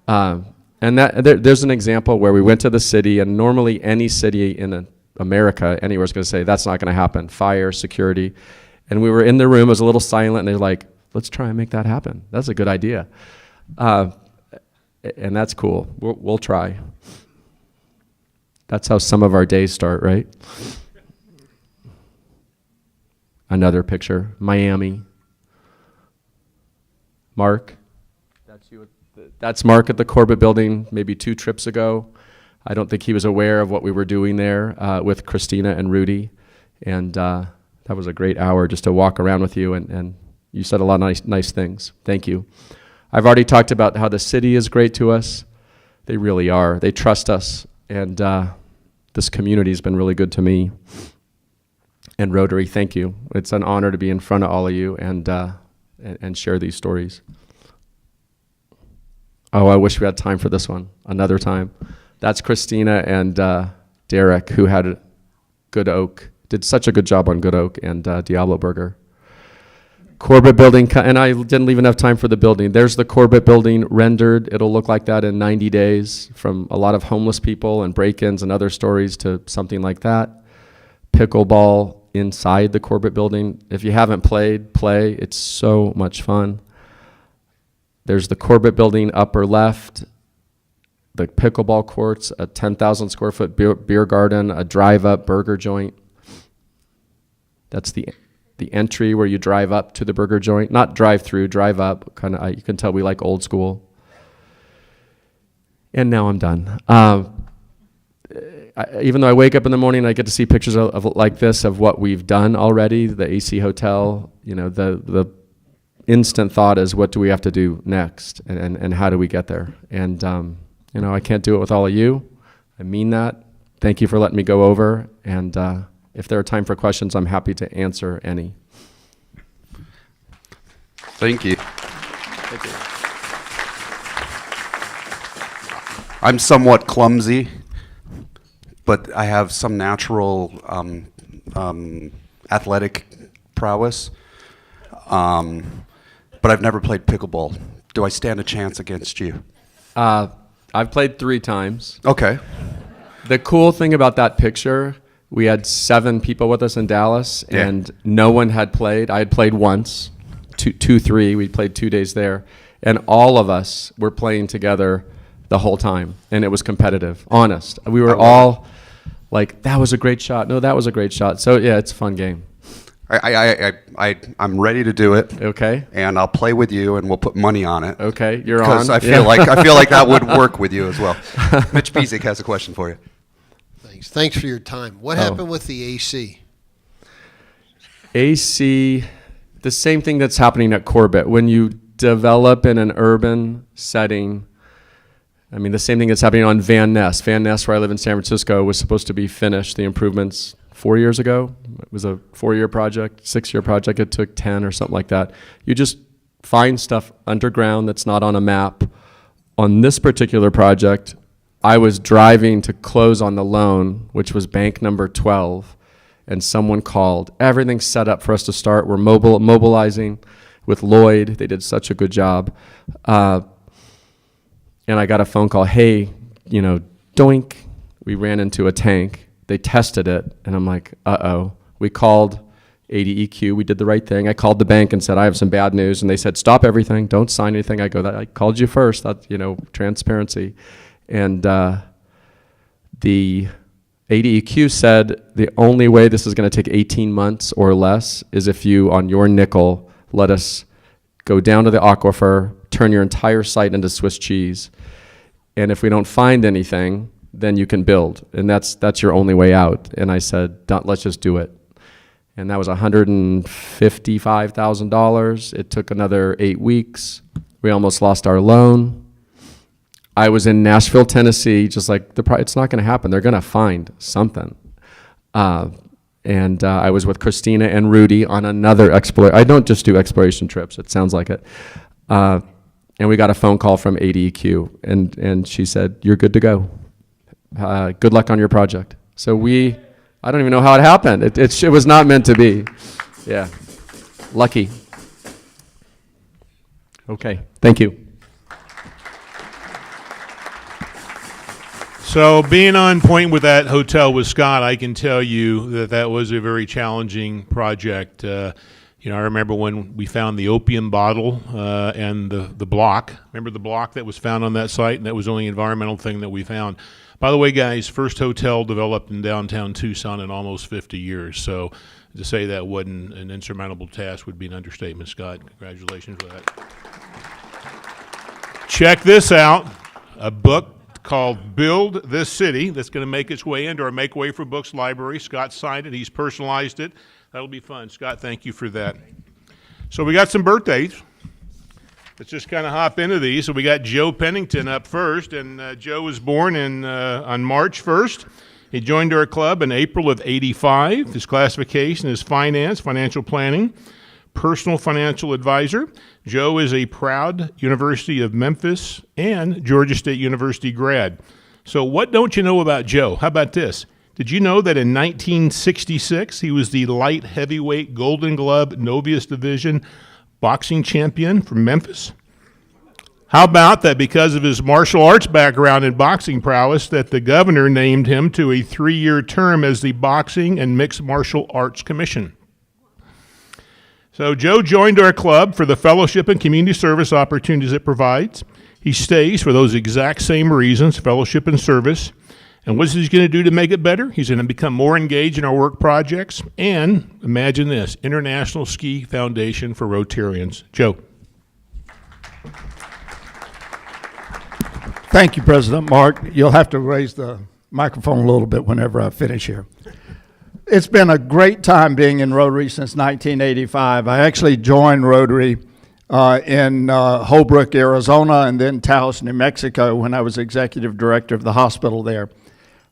And there's an example where we went to the city, and normally any city in America anywhere is going to say that's not going to happen. Fire, security. And we were in the room, it was a little silent, and they're like, let's try and make that happen. That's a good idea. And that's cool. We'll try. That's how some of our days start, right? Another picture, Miami. Mark. That's you. That's Mark at the Corbett building maybe 2 trips ago. I don't think he was aware of what we were doing there with Christina and Rudy. And that was a great hour just to walk around with you, and you said a lot of nice things. Thank you. I've already talked about how the city is great to us. They really are. They trust us, and this community has been really good to me. And Rotary, thank you. It's an honor to be in front of all of you and share these stories. Oh, I wish we had time for this one another time. That's Christina and Derek, who had Good Oak, did such a good job on Good Oak and Diablo Burger. Corbett building, and I didn't leave enough time for the building. There's the Corbett building rendered. It'll look like that in 90 days, from a lot of homeless people and break-ins and other stories to something like that. Pickleball inside the Corbett building. If you haven't played, play. It's so much fun. There's the Corbett building upper left, the pickleball courts, a 10,000 square foot beer garden, a drive-up burger joint. That's the entry where you drive up to the burger joint, not drive through, drive up. You can tell we like old school. And now I'm done. Even though I wake up in the morning, I get to see pictures of like this of what we've done already. The AC Hotel, the instant thought is, what do we have to do next, and how do we get there? And I can't do it with all of you. I mean that. Thank you for letting me go over. And if there are time for questions, I'm happy to answer any. Thank you. Thank you. I'm somewhat clumsy, but I have some natural athletic prowess. But I've never played pickleball. Do I stand a chance against you? I've played 3 times. Okay. The cool thing about that picture, we had 7 people with us in Dallas, Yeah. and no one had played. I had played once, 3. We played 2 days there, and all of us were playing together the whole time, and it was competitive. Honest, we were all like, "That was a great shot." No, that was a great shot. So yeah, it's a fun game. I'm ready to do it. Okay. And I'll play with you, and we'll put money on it. Okay, you're on. Because I feel like that would work with you as well. Mitch Pizik has a question for you. Thanks for your time. What happened with the AC? AC, the same thing that's happening at Corbett. When you develop in an urban setting, I mean, the same thing that's happening on Van Ness. Van Ness, where I live in San Francisco, was supposed to be finished, the improvements, 4 years ago. It was a 4-year project, 6-year project. It took 10 or something like that. You just find stuff underground that's not on a map. On this particular project, I was driving to close on the loan, which was bank number 12, and someone called. Everything's set up for us to start. We're mobilizing with Lloyd. They did such a good job. And I got a phone call, "Hey, doink." We ran into a tank. They tested it, and I'm like, uh-oh. We called ADEQ. We did the right thing. I called the bank and said, "I have some bad news." And they said, "Stop everything. Don't sign anything." I go, "I called you first." That's, transparency. And the ADEQ said the only way this is going to take 18 months or less is if you, on your nickel, let us go down to the aquifer, turn your entire site into Swiss cheese. And if we don't find anything, then you can build. And that's your only way out. And I said, let's just do it. And that was $155,000. It took another 8 weeks. We almost lost our loan. I was in Nashville, Tennessee, just like, it's not going to happen. They're going to find something. And I was with Christina and Rudy on another exploration. I don't just do exploration trips. It sounds like it. And we got a phone call from ADEQ, and she said, "You're good to go. Good luck on your project." So I don't even know how it happened. It was not meant to be. Yeah. Lucky. Okay. Thank you. So being on point with that hotel with Scott, I can tell you that was a very challenging project. I remember when we found the opium bottle and the block. Remember the block that was found on that site? And that was the only environmental thing that we found. By the way, guys, first hotel developed in downtown Tucson in almost 50 years. So to say that wasn't an insurmountable task would be an understatement, Scott. Congratulations for that. Check this out, a book called Build This City that's going to make its way into our Make Way for Books library. Scott signed it. He's personalized it. That'll be fun. Scott, thank you for that. So we got some birthdays. Let's just kind of hop into these. So we got Joe Pennington up first, and Joe was born on March 1st. He joined our club in April of '85. His classification is finance, financial planning, personal financial advisor. Joe is a proud University of Memphis and Georgia State University grad. So what don't you know about Joe? How about this? Did you know that in 1966 he was the light heavyweight Golden Glove Novice Division boxing champion from Memphis? How about that because of his martial arts background and boxing prowess that the governor named him to a 3-year term as the Boxing and Mixed Martial Arts Commission? So Joe joined our club for the fellowship and community service opportunities it provides. He stays for those exact same reasons, fellowship and service. And what's he going to do to make it better? He's going to become more engaged in our work projects. And imagine this, International Ski Foundation for Rotarians. Joe. Thank you, President Mark. You'll have to raise the microphone a little bit whenever I finish here. It's been a great time being in Rotary since 1985. I actually joined Rotary in Holbrook, Arizona, and then Taos, New Mexico, when I was executive director of the hospital there.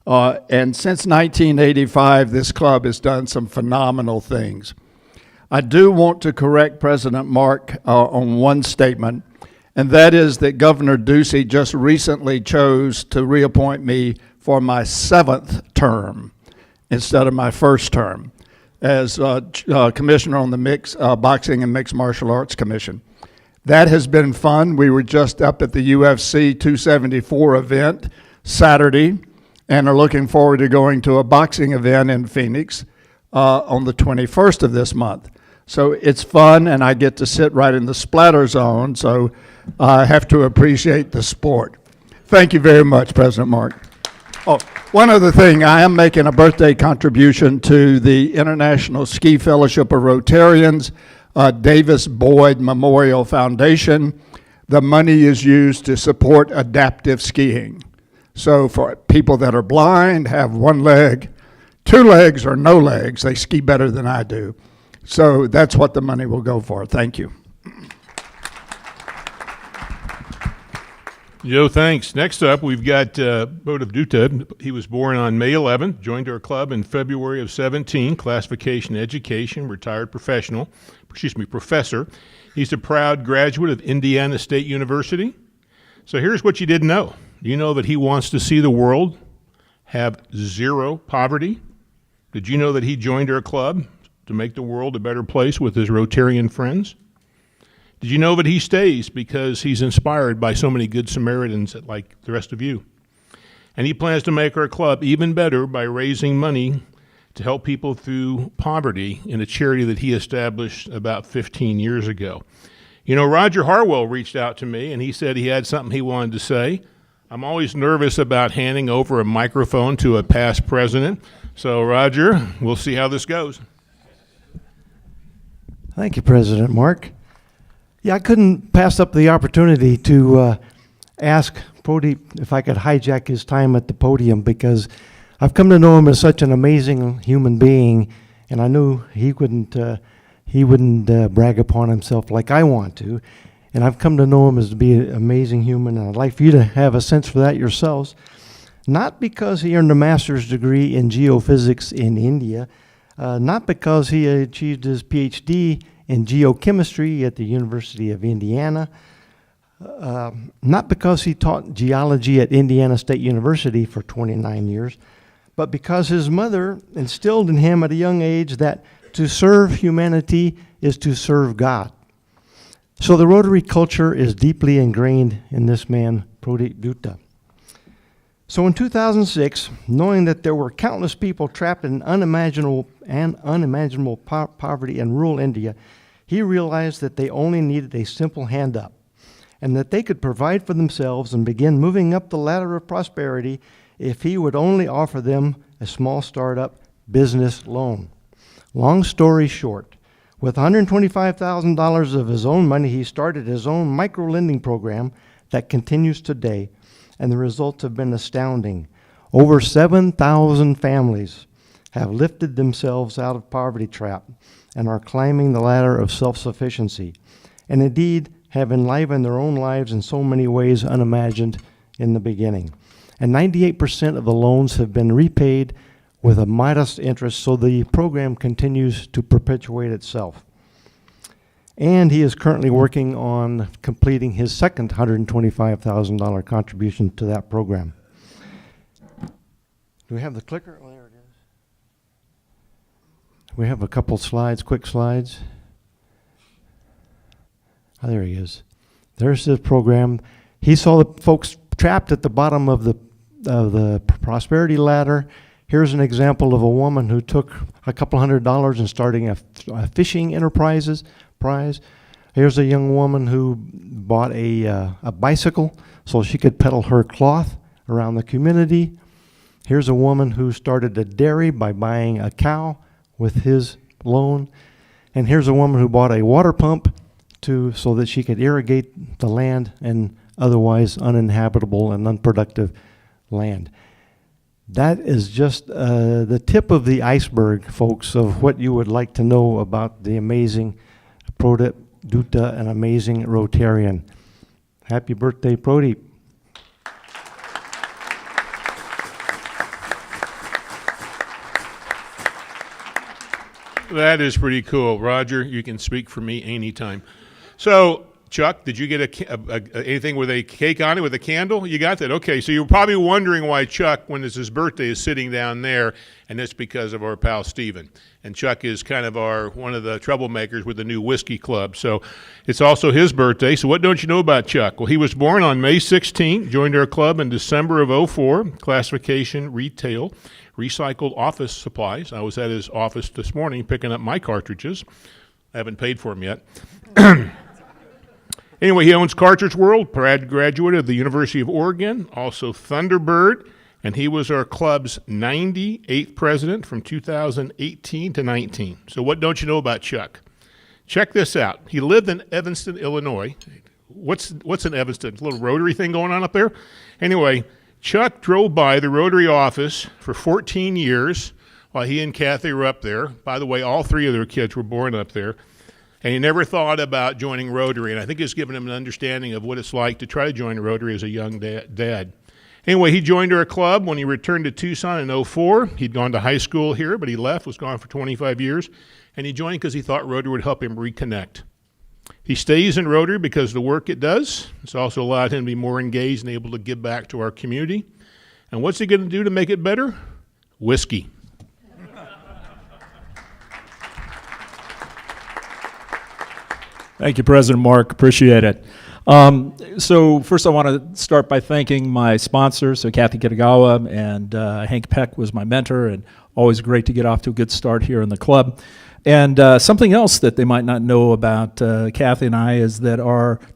And since 1985, this club has done some phenomenal things. I do want to correct President Mark on one statement, and that is that Governor Ducey just recently chose to reappoint me for my 7th term instead of my 1st term as commissioner on the Boxing and Mixed Martial Arts Commission. That has been fun. We were just up at the UFC 274 event Saturday and are looking forward to going to a boxing event in Phoenix on the 21st of this month. So it's fun, and I get to sit right in the splatter zone, so I have to appreciate the sport. Thank you very much, President Mark. Oh, one other thing, I am making a birthday contribution to the International Ski Fellowship of Rotarians, Davis Boyd Memorial Foundation. The money is used to support adaptive skiing. So for people that are blind, have one leg, 2 legs, or no legs, they ski better than I do. So that's what the money will go for. Thank you. Joe, thanks. Next up, we've got Bodhi Dutta. He was born on May 11th, joined our club in February of 17, classification education, retired professor. He's a proud graduate of Indiana State University. So here's what you didn't know. You know that he wants to see the world have 0 poverty? Did you know that he joined our club to make the world a better place with his Rotarian friends? Did you know that he stays because he's inspired by so many good Samaritans like the rest of you? And he plans to make our club even better by raising money to help people through poverty in a charity that he established about 15 years ago. You know, Roger Harwell reached out to me, and he said he had something he wanted to say. I'm always nervous about handing over a microphone to a past president. So, Roger, we'll see how this goes. Thank you, President Mark. Yeah, I couldn't pass up the opportunity to ask Bodhi if I could hijack his time at the podium, because I've come to know him as such an amazing human being, and I knew he wouldn't brag upon himself like I want to. And I've come to know him as to be an amazing human, and I'd like for you to have a sense for that yourselves. Not because he earned a master's degree in geophysics in India, not because he achieved his PhD in geochemistry at the University of Indiana, not because he taught geology at Indiana State University for 29 years, but because his mother instilled in him at a young age that to serve humanity is to serve God. So the Rotary culture is deeply ingrained in this man, Bodhi Dutta. So in 2006, knowing that there were countless people trapped in unimaginable poverty in rural India, he realized that they only needed a simple hand up, and that they could provide for themselves and begin moving up the ladder of prosperity if he would only offer them a small startup business loan. Long story short, with $125,000 of his own money, he started his own micro-lending program that continues today, and the results have been astounding. Over 7,000 families have lifted themselves out of poverty trap and are climbing the ladder of self-sufficiency, and indeed have enlivened their own lives in so many ways unimagined in the beginning. And 98% of the loans have been repaid with a modest interest, so the program continues to perpetuate itself. And he is currently working on completing his second $125,000 contribution to that program. Do we have the clicker? Oh, there it is. We have a couple slides, quick slides. Oh, there he is. There's the program. He saw the folks trapped at the bottom of the prosperity ladder. Here's an example of a woman who took a couple $100 and starting a fishing enterprises prize. Here's a young woman who bought a bicycle so she could peddle her cloth around the community. Here's a woman who started a dairy by buying a cow with his loan. And here's a woman who bought a water pump so that she could irrigate the land and otherwise uninhabitable and unproductive land. That is just the tip of the iceberg, folks, of what you would like to know about the amazing due to an amazing Rotarian. Happy birthday, Prodeep. That is pretty cool. Roger, you can speak for me anytime. So, Chuck, did you get anything with a cake on it with a candle? You got that? Okay, so you're probably wondering why Chuck, when it's his birthday, is sitting down there, and it's because of our pal Steven. And Chuck is kind of one of the troublemakers with the new whiskey club. So it's also his birthday. So what don't you know about Chuck? Well, he was born on May 16th, joined our club in December of '04, classification retail, recycled office supplies. I was at his office this morning picking up my cartridges. I haven't paid for them yet. Anyway, he owns Cartridge World, proud graduate of the University of Oregon, also Thunderbird, and he was our club's 98th president from 2018 to 19. So what don't you know about Chuck? Check this out. He lived in Evanston, Illinois. What's in Evanston? A little Rotary thing going on up there? Anyway, Chuck drove by the Rotary office for 14 years while he and Kathy were up there. By the way, all three of their kids were born up there. And he never thought about joining Rotary, and I think it's given him an understanding of what it's like to try to join Rotary as a young dad. Anyway, he joined our club when he returned to Tucson in '04. He'd gone to high school here, but he left, was gone for 25 years, and he joined because he thought Rotary would help him reconnect. He stays in Rotary because of the work it does. It's also allowed him to be more engaged and able to give back to our community. And what's he going to do to make it better? Whiskey. Thank you, President Mark. Appreciate it. So first I want to start by thanking my sponsors, so Kathy Kitagawa and Hank Peck was my mentor, and always great to get off to a good start here in the club. And something else that they might not know about Kathy and I is that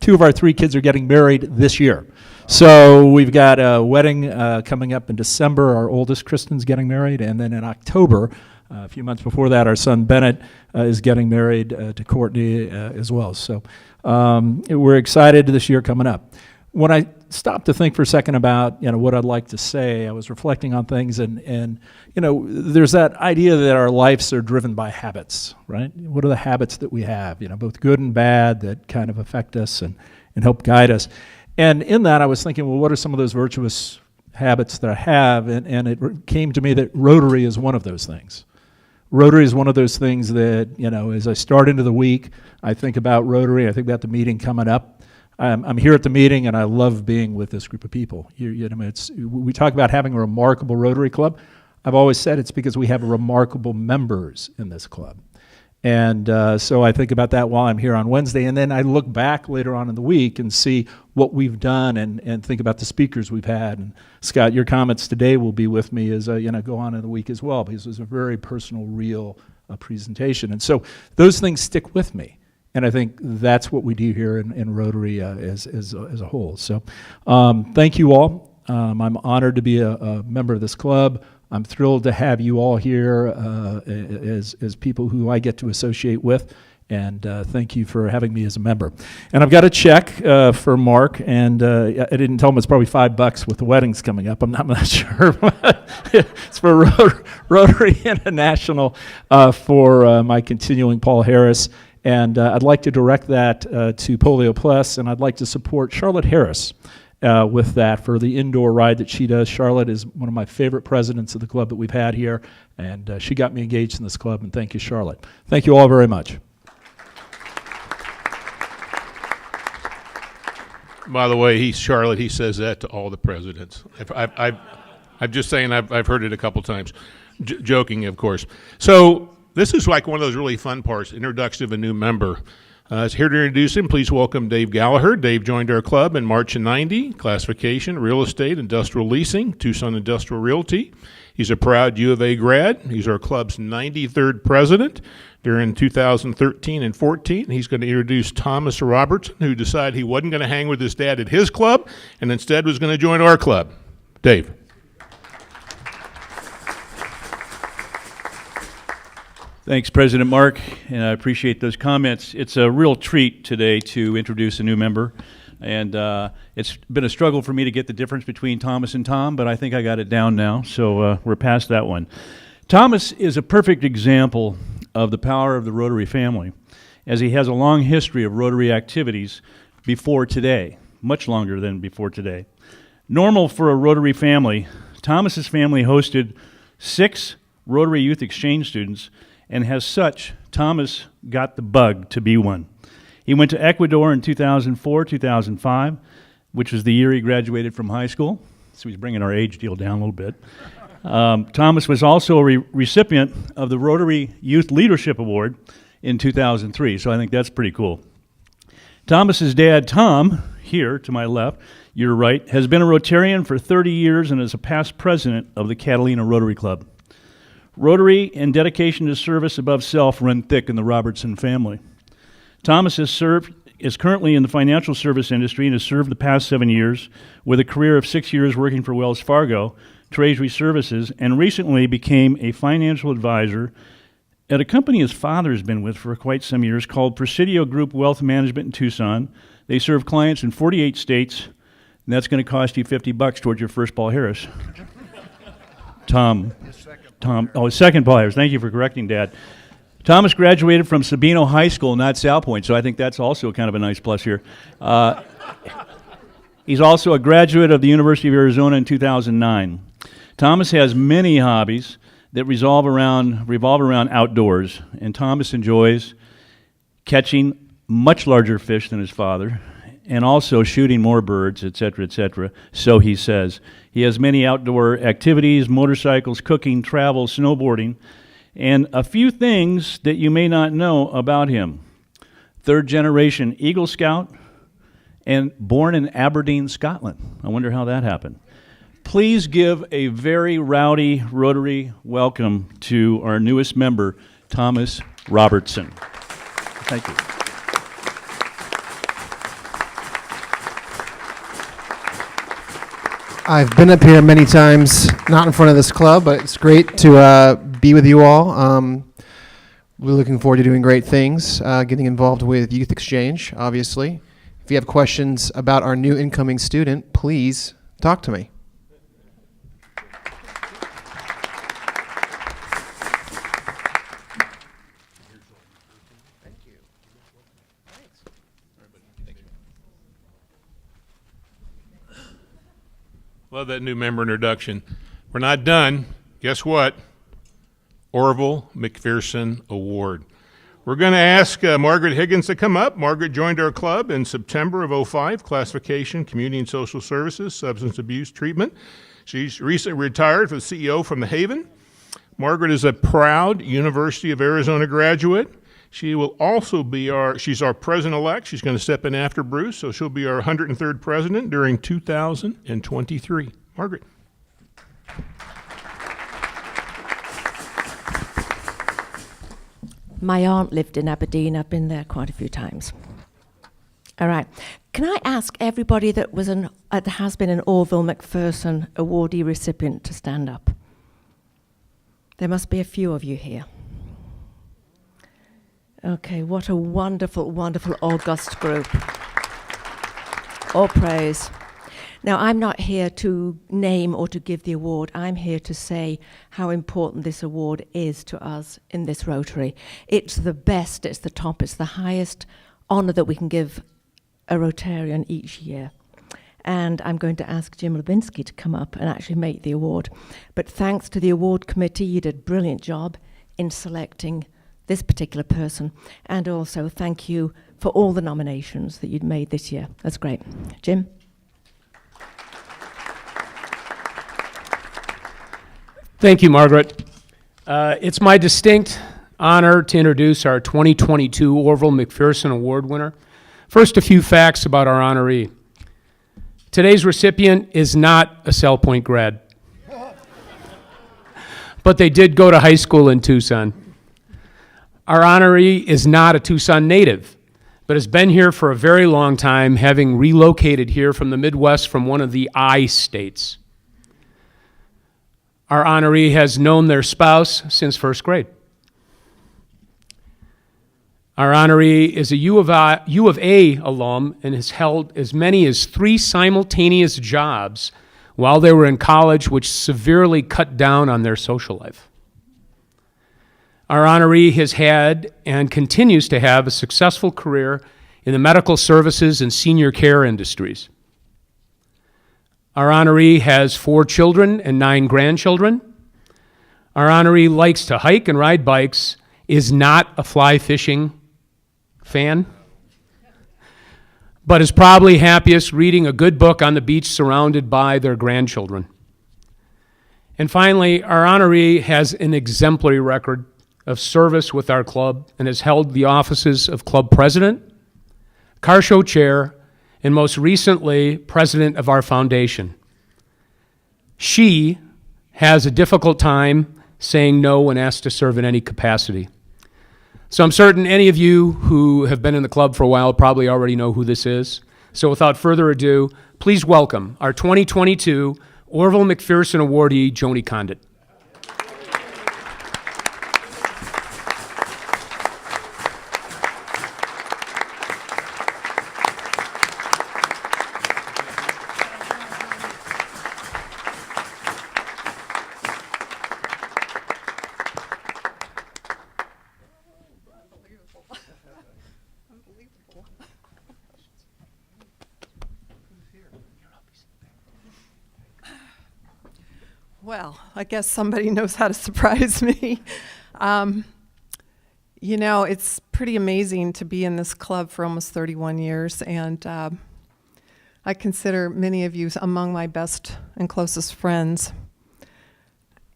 two of our three kids are getting married this year. So we've got a wedding coming up in December. Our oldest, Kristen's, getting married, and then in October, a few months before that, our son Bennett is getting married to Courtney as well. So we're excited this year coming up. When I stopped to think for a second about what I'd like to say, I was reflecting on things, and there's that idea that our lives are driven by habits, right? What are the habits that we have, both good and bad, that kind of affect us and help guide us? And in that, I was thinking, well, what are some of those virtuous habits that I have? And it came to me that Rotary is one of those things. Rotary is one of those things that, as I start into the week, I think about Rotary, I think about the meeting coming up. I'm here at the meeting, and I love being with this group of people. We talk about having a remarkable Rotary Club. I've always said it's because we have remarkable members in this club. And so I think about that while I'm here on Wednesday, and then I look back later on in the week and see what we've done and think about the speakers we've had. And Scott, your comments today will be with me as go on in the week as well, because it was a very personal, real presentation. And so those things stick with me. And I think that's what we do here in Rotary as a whole. So thank you all. I'm honored to be a member of this club. I'm thrilled to have you all here as people who I get to associate with, and thank you for having me as a member. And I've got a check for Mark, and I didn't tell him it's probably $5 with the weddings coming up. I'm not sure. It's for Rotary International for my continuing Paul Harris, and I'd like to direct that to Polio Plus, and I'd like to support Charlotte Harris with that for the indoor ride that she does. Charlotte is one of my favorite presidents of the club that we've had here, and she got me engaged in this club, and thank you, Charlotte. Thank you all very much. By the way, Charlotte, he says that to all the presidents. I'm just saying I've heard it a couple times. Joking, of course. So this is like one of those really fun parts, introduction of a new member. Here to introduce him, please welcome Dave Gallagher. Dave joined our club in March of '90, classification, real estate, industrial leasing, Tucson Industrial Realty. He's a proud U of A grad. He's our club's 93rd president during 2013 and 14. He's going to introduce Thomas Robertson, who decided he wasn't going to hang with his dad at his club and instead was going to join our club. Dave. Thanks, President Mark, and I appreciate those comments. It's a real treat today to introduce a new member, and it's been a struggle for me to get the difference between Thomas and Tom, but I think I got it down now, so we're past that one. Thomas is a perfect example of the power of the Rotary family, as he has a long history of Rotary activities before today, much longer than before today. Normal for a Rotary family, Thomas's family hosted 6 Rotary Youth Exchange students, and as such, Thomas got the bug to be one. He went to Ecuador in 2004, 2005, which was the year he graduated from high school, so he's bringing our age deal down a little bit. Thomas was also a recipient of the Rotary Youth Leadership Award in 2003, so I think that's pretty cool. Thomas's dad, Tom, here to my left, your right, has been a Rotarian for 30 years and is a past president of the Catalina Rotary Club. Rotary and dedication to service above self run thick in the Robertson family. Thomas is currently in the financial service industry and has served the past 7 years with a career of 6 years working for Wells Fargo, Treasury Services, and recently became a financial advisor at a company his father has been with for quite some years called Presidio Group Wealth Management in Tucson. They serve clients in 48 states, and that's going to cost you $50 towards your first Paul Harris. Tom, second Paul Harris. Thank you for correcting, Dad. Thomas graduated from Sabino High School, not South Point, so I think that's also kind of a nice plus here. He's also a graduate of the University of Arizona in 2009. Thomas has many hobbies that revolve around outdoors, and Thomas enjoys catching much larger fish than his father, and also shooting more birds, etc., so he says. He has many outdoor activities, motorcycles, cooking, travel, snowboarding, and a few things that you may not know about him. 3rd generation Eagle Scout, and born in Aberdeen, Scotland. I wonder how that happened. Please give a very rowdy Rotary welcome to our newest member, Thomas Robertson. Thank you. I've been up here many times, not in front of this club, but it's great to be with you all. We're looking forward to doing great things, getting involved with Youth Exchange, obviously. If you have questions about our new incoming student, please talk to me. Love that new member introduction. We're not done. Guess what? Orville McPherson Award. We're going to ask Margaret Higgins to come up. Margaret joined our club in September of '05, classification, community and social services, substance abuse treatment. She's recently retired as CEO from the Haven. Margaret is a proud University of Arizona graduate. She will also be she's our president-elect. She's going to step in after Bruce, so she'll be our 103rd president during 2023. Margaret. My aunt lived in Aberdeen. I've been there quite a few times. All right. Can I ask everybody that has been an Orville McPherson awardee recipient to stand up? There must be a few of you here. Okay, what a wonderful, wonderful, august group. All praise. Now, I'm not here to name or to give the award. I'm here to say how important this award is to us in this Rotary. It's the best, it's the top, it's the highest honor that we can give a Rotarian each year. And I'm going to ask Jim Lubinsky to come up and actually make the award. But thanks to the award committee, you did a brilliant job in selecting this particular person, and also thank you for all the nominations that you'd made this year. That's great. Jim? Thank you, Margaret. It's my distinct honor to introduce our 2022 Orville McPherson Award winner. First, a few facts about our honoree. Today's recipient is not a Cell Point grad, but they did go to high school in Tucson. Our honoree is not a Tucson native, but has been here for a very long time, having relocated here from the Midwest from one of the I states. Our honoree has known their spouse since first grade. Our honoree is a U of A alum and has held as many as 3 simultaneous jobs while they were in college, which severely cut down on their social life. Our honoree has had and continues to have a successful career in the medical services and senior care industries. Our honoree has 4 children and 9 grandchildren. Our honoree likes to hike and ride bikes, is not a fly fishing fan, but is probably happiest reading a good book on the beach surrounded by their grandchildren. And finally, our honoree has an exemplary record of service with our club and has held the offices of club president, car show chair, and most recently, president of our foundation. She has a difficult time saying no when asked to serve in any capacity. So I'm certain any of you who have been in the club for a while probably already know who this is. So without further ado, please welcome our 2022 Orville McPherson awardee, Joni Condit. Well, I guess somebody knows how to surprise me. You know, it's pretty amazing to be in this club for almost 31 years, and I consider many of you among my best and closest friends.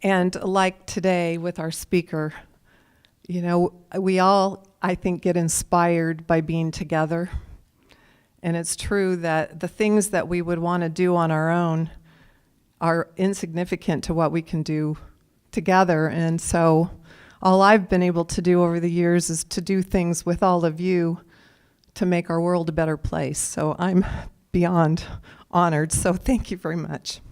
And like today with our speaker, you know, we all, I think, get inspired by being together. And it's true that the things that we would want to do on our own are insignificant to what we can do together. And so all I've been able to do over the years is to do things with all of you to make our world a better place. So I'm beyond honored. So thank you very much.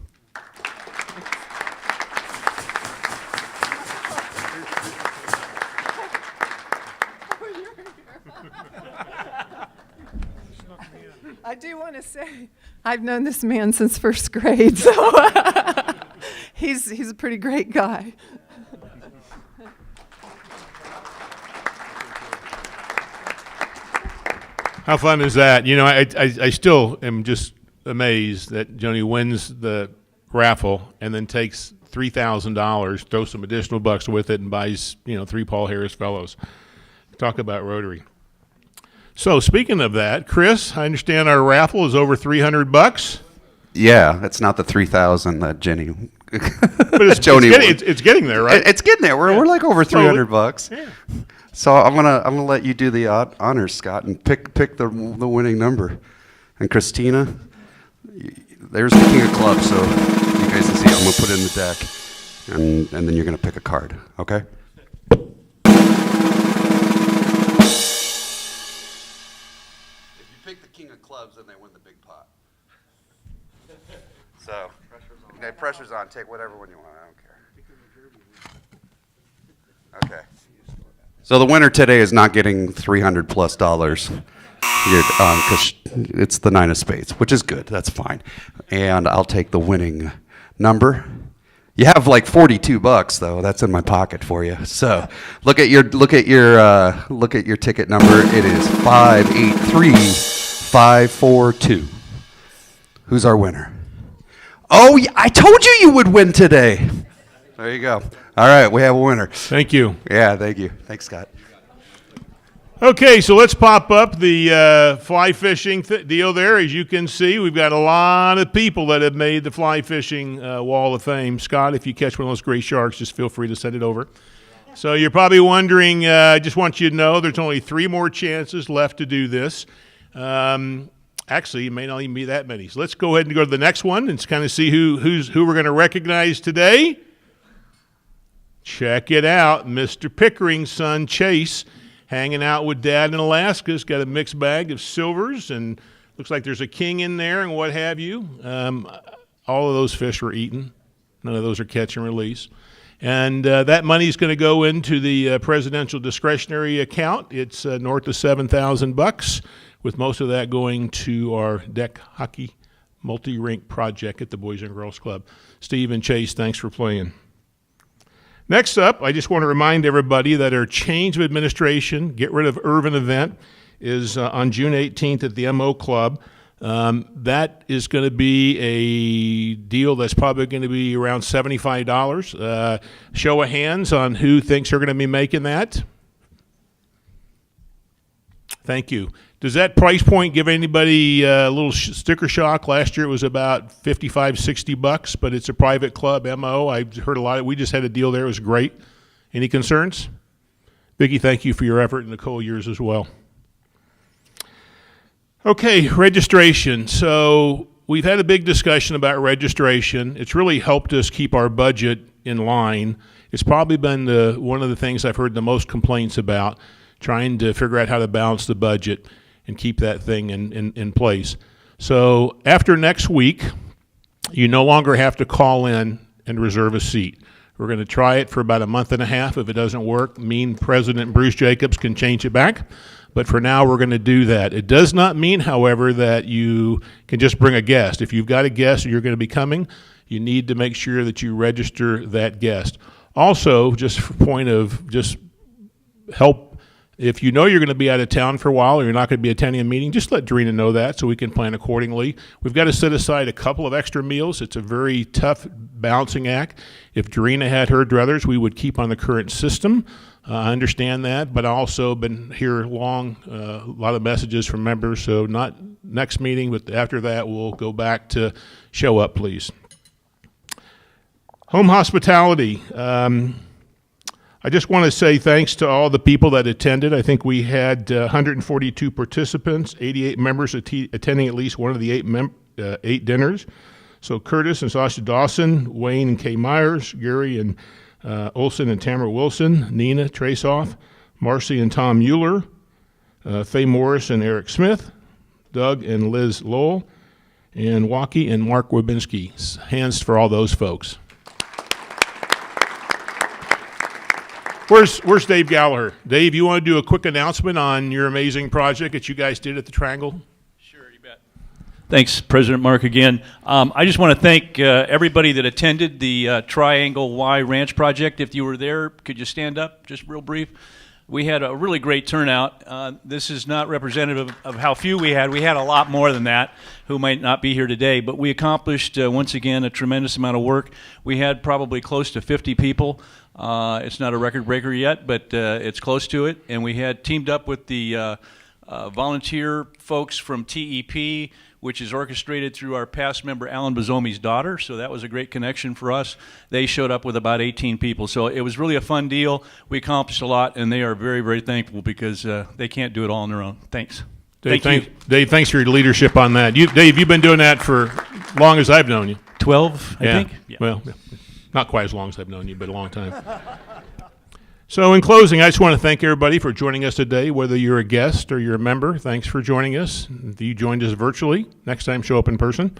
I do want to say, I've known this man since first grade, so he's a pretty great guy. How fun is that? You know, I still am just amazed that Joni wins the raffle and then takes $3,000, throws some additional bucks with it, and buys, you know, 3 Paul Harris Fellows. Talk about Rotary. So speaking of that, Chris, I understand our raffle is over $300. Yeah, it's not the 3,000 that Jenny. But it's getting there, right? It's getting there. We're like over $300. Yeah. So I'm gonna let you do the honors, Scott, and pick the winning number. And Christina, there's the King of Clubs, so you guys can see. I'm gonna put it in the deck, and then you're gonna pick a card. Okay. Pick the King of Clubs and they win the big pot. So, pressure's on. Take whatever one you want. I don't care. Okay. So the winner today is not getting $300+ because it's the 9 of spades, which is good. That's fine. And I'll take the winning number. You have like $42 though. That's in my pocket for you. So look at your ticket number. It is 583542. Who's our winner? Oh, I told you would win today. There you go. All right, we have a winner. Thank you. Yeah, thank you. Thanks, Scott. Okay, so let's pop up the fly fishing deal there. As you can see, we've got a lot of people that have made the fly fishing wall of fame. Scott, if you catch one of those gray sharks, just feel free to send it over. So you're probably wondering, I just want you to know there's only 3 more chances left to do this. Actually, it may not even be that many. So let's go ahead and go to the next one and kind of see who we're going to recognize today. Check it out. Mr. Pickering's son, Chase, hanging out with Dad in Alaska. He's got a mixed bag of silvers, and looks like there's a king in there and what have you. All of those fish were eaten. None of those are catch and release. And that money is going to go into the presidential discretionary account. It's north of $7,000, with most of that going to our deck hockey multi-rink project at the Boys and Girls Club. Steve and Chase, thanks for playing. Next up, I just want to remind everybody that our change of administration, get rid of Irvin event, is on June 18th at the MO Club. That is going to be a deal that's probably going to be around $75. Show of hands on who thinks they're going to be making that. Thank you. Does that price point give anybody a little sticker shock? Last year it was about $55, $60, but it's a private club, MO. I've heard a lot. We just had a deal there. It was great. Any concerns? Vicki, thank you for your effort, and Nicole, yours as well. Okay, registration. So we've had a big discussion about registration. It's really helped us keep our budget in line. It's probably been one of the things I've heard the most complaints about, trying to figure out how to balance the budget and keep that thing in place. So after next week, you no longer have to call in and reserve a seat. We're going to try it for about a month and a half. If it doesn't work, President Bruce Jacobs can change it back. But for now, we're going to do that. It does not mean, however, that you can just bring a guest. If you've got a guest and you're going to be coming, you need to make sure that you register that guest. Also, just for point of just help, if you know you're going to be out of town for a while or you're not going to be attending a meeting, just let Dorena know that so we can plan accordingly. We've got to set aside a couple of extra meals. It's a very tough balancing act. If Dorena had her druthers, we would keep on the current system. I understand that, but I also been here a lot of messages from members, so not next meeting, but after that we'll go back to show up, please. Home hospitality. I just want to say thanks to all the people that attended. I think we had 142 participants, 88 members attending at least one of the 8 dinners. So Curtis and Sasha Dawson, Wayne and Kay Myers, Gary and Olson and Tamara Wilson, Nina Trasoff, Marcy and Tom Mueller, Faye Morris and Eric Smith, Doug and Liz Lowell, and Waukee and Mark Wabinski. Hands for all those folks. Where's Dave Gallagher? Dave, you want to do a quick announcement on your amazing project that you guys did at the Triangle? Sure, you bet. Thanks, President Mark, again. I just want to thank everybody that attended the Triangle Y Ranch project. If you were there, could you stand up, just real brief? We had a really great turnout. This is not representative of how few we had. We had a lot more than that who might not be here today, but we accomplished, once again, a tremendous amount of work. We had probably close to 50 people. It's not a record breaker yet, but it's close to it. And we had teamed up with the volunteer folks from TEP, which is orchestrated through our past member Alan Bazomi's daughter. So that was a great connection for us. They showed up with about 18 people. So it was really a fun deal. We accomplished a lot, and they are very, very thankful because they can't do it all on their own. Thanks. Dave, thanks for your leadership on that. Dave, you've been doing that for as long as I've known you. 12, I think? Yeah. Well, not quite as long as I've known you, but a long time. So in closing, I just want to thank everybody for joining us today, whether you're a guest or you're a member. Thanks for joining us. If you joined us virtually, next time show up in person.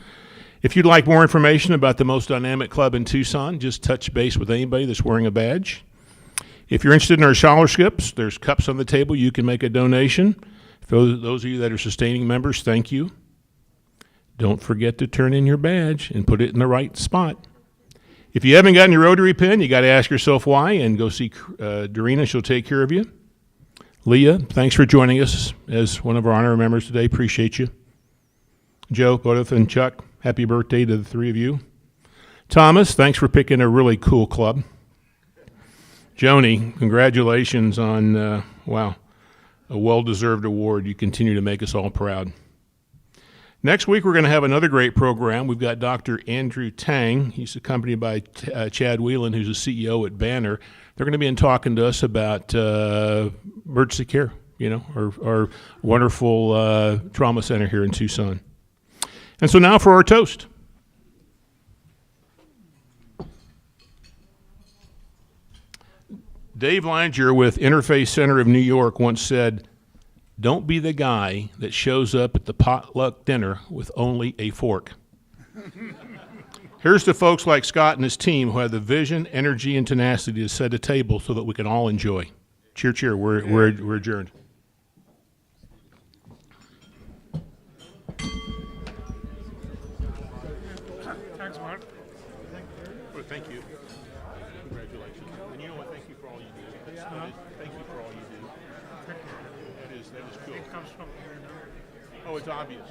If you'd like more information about the most dynamic club in Tucson, just touch base with anybody that's wearing a badge. If you're interested in our scholarships, there's cups on the table. You can make a donation. For those of you that are sustaining members, thank you. Don't forget to turn in your badge and put it in the right spot. If you haven't gotten your Rotary pin, you got to ask yourself why and go see Dorena. She'll take care of you. Leah, thanks for joining us as one of our honor members today. Appreciate you. Joe, Bodith, and Chuck, happy birthday to the three of you. Thomas, thanks for picking a really cool club. Joni, congratulations on, a well-deserved award. You continue to make us all proud. Next week, we're going to have another great program. We've got Dr. Andrew Tang. He's accompanied by Chad Whelan, who's the CEO at Banner. They're going to be talking to us about emergency care, our wonderful trauma center here in Tucson. And so now for our toast. Dave Langer with Interfaith Center of New York once said, "Don't be the guy that shows up at the potluck dinner with only a fork." Here's to folks like Scott and his team who have the vision, energy, and tenacity to set a table so that we can all enjoy. Cheer, cheer. We're adjourned. Thanks, Mark. Well, thank you. Congratulations. Congratulations. And you know what? Thank you for all you do. Thank you for all you do. That is cool. It comes from Oh, it's obvious.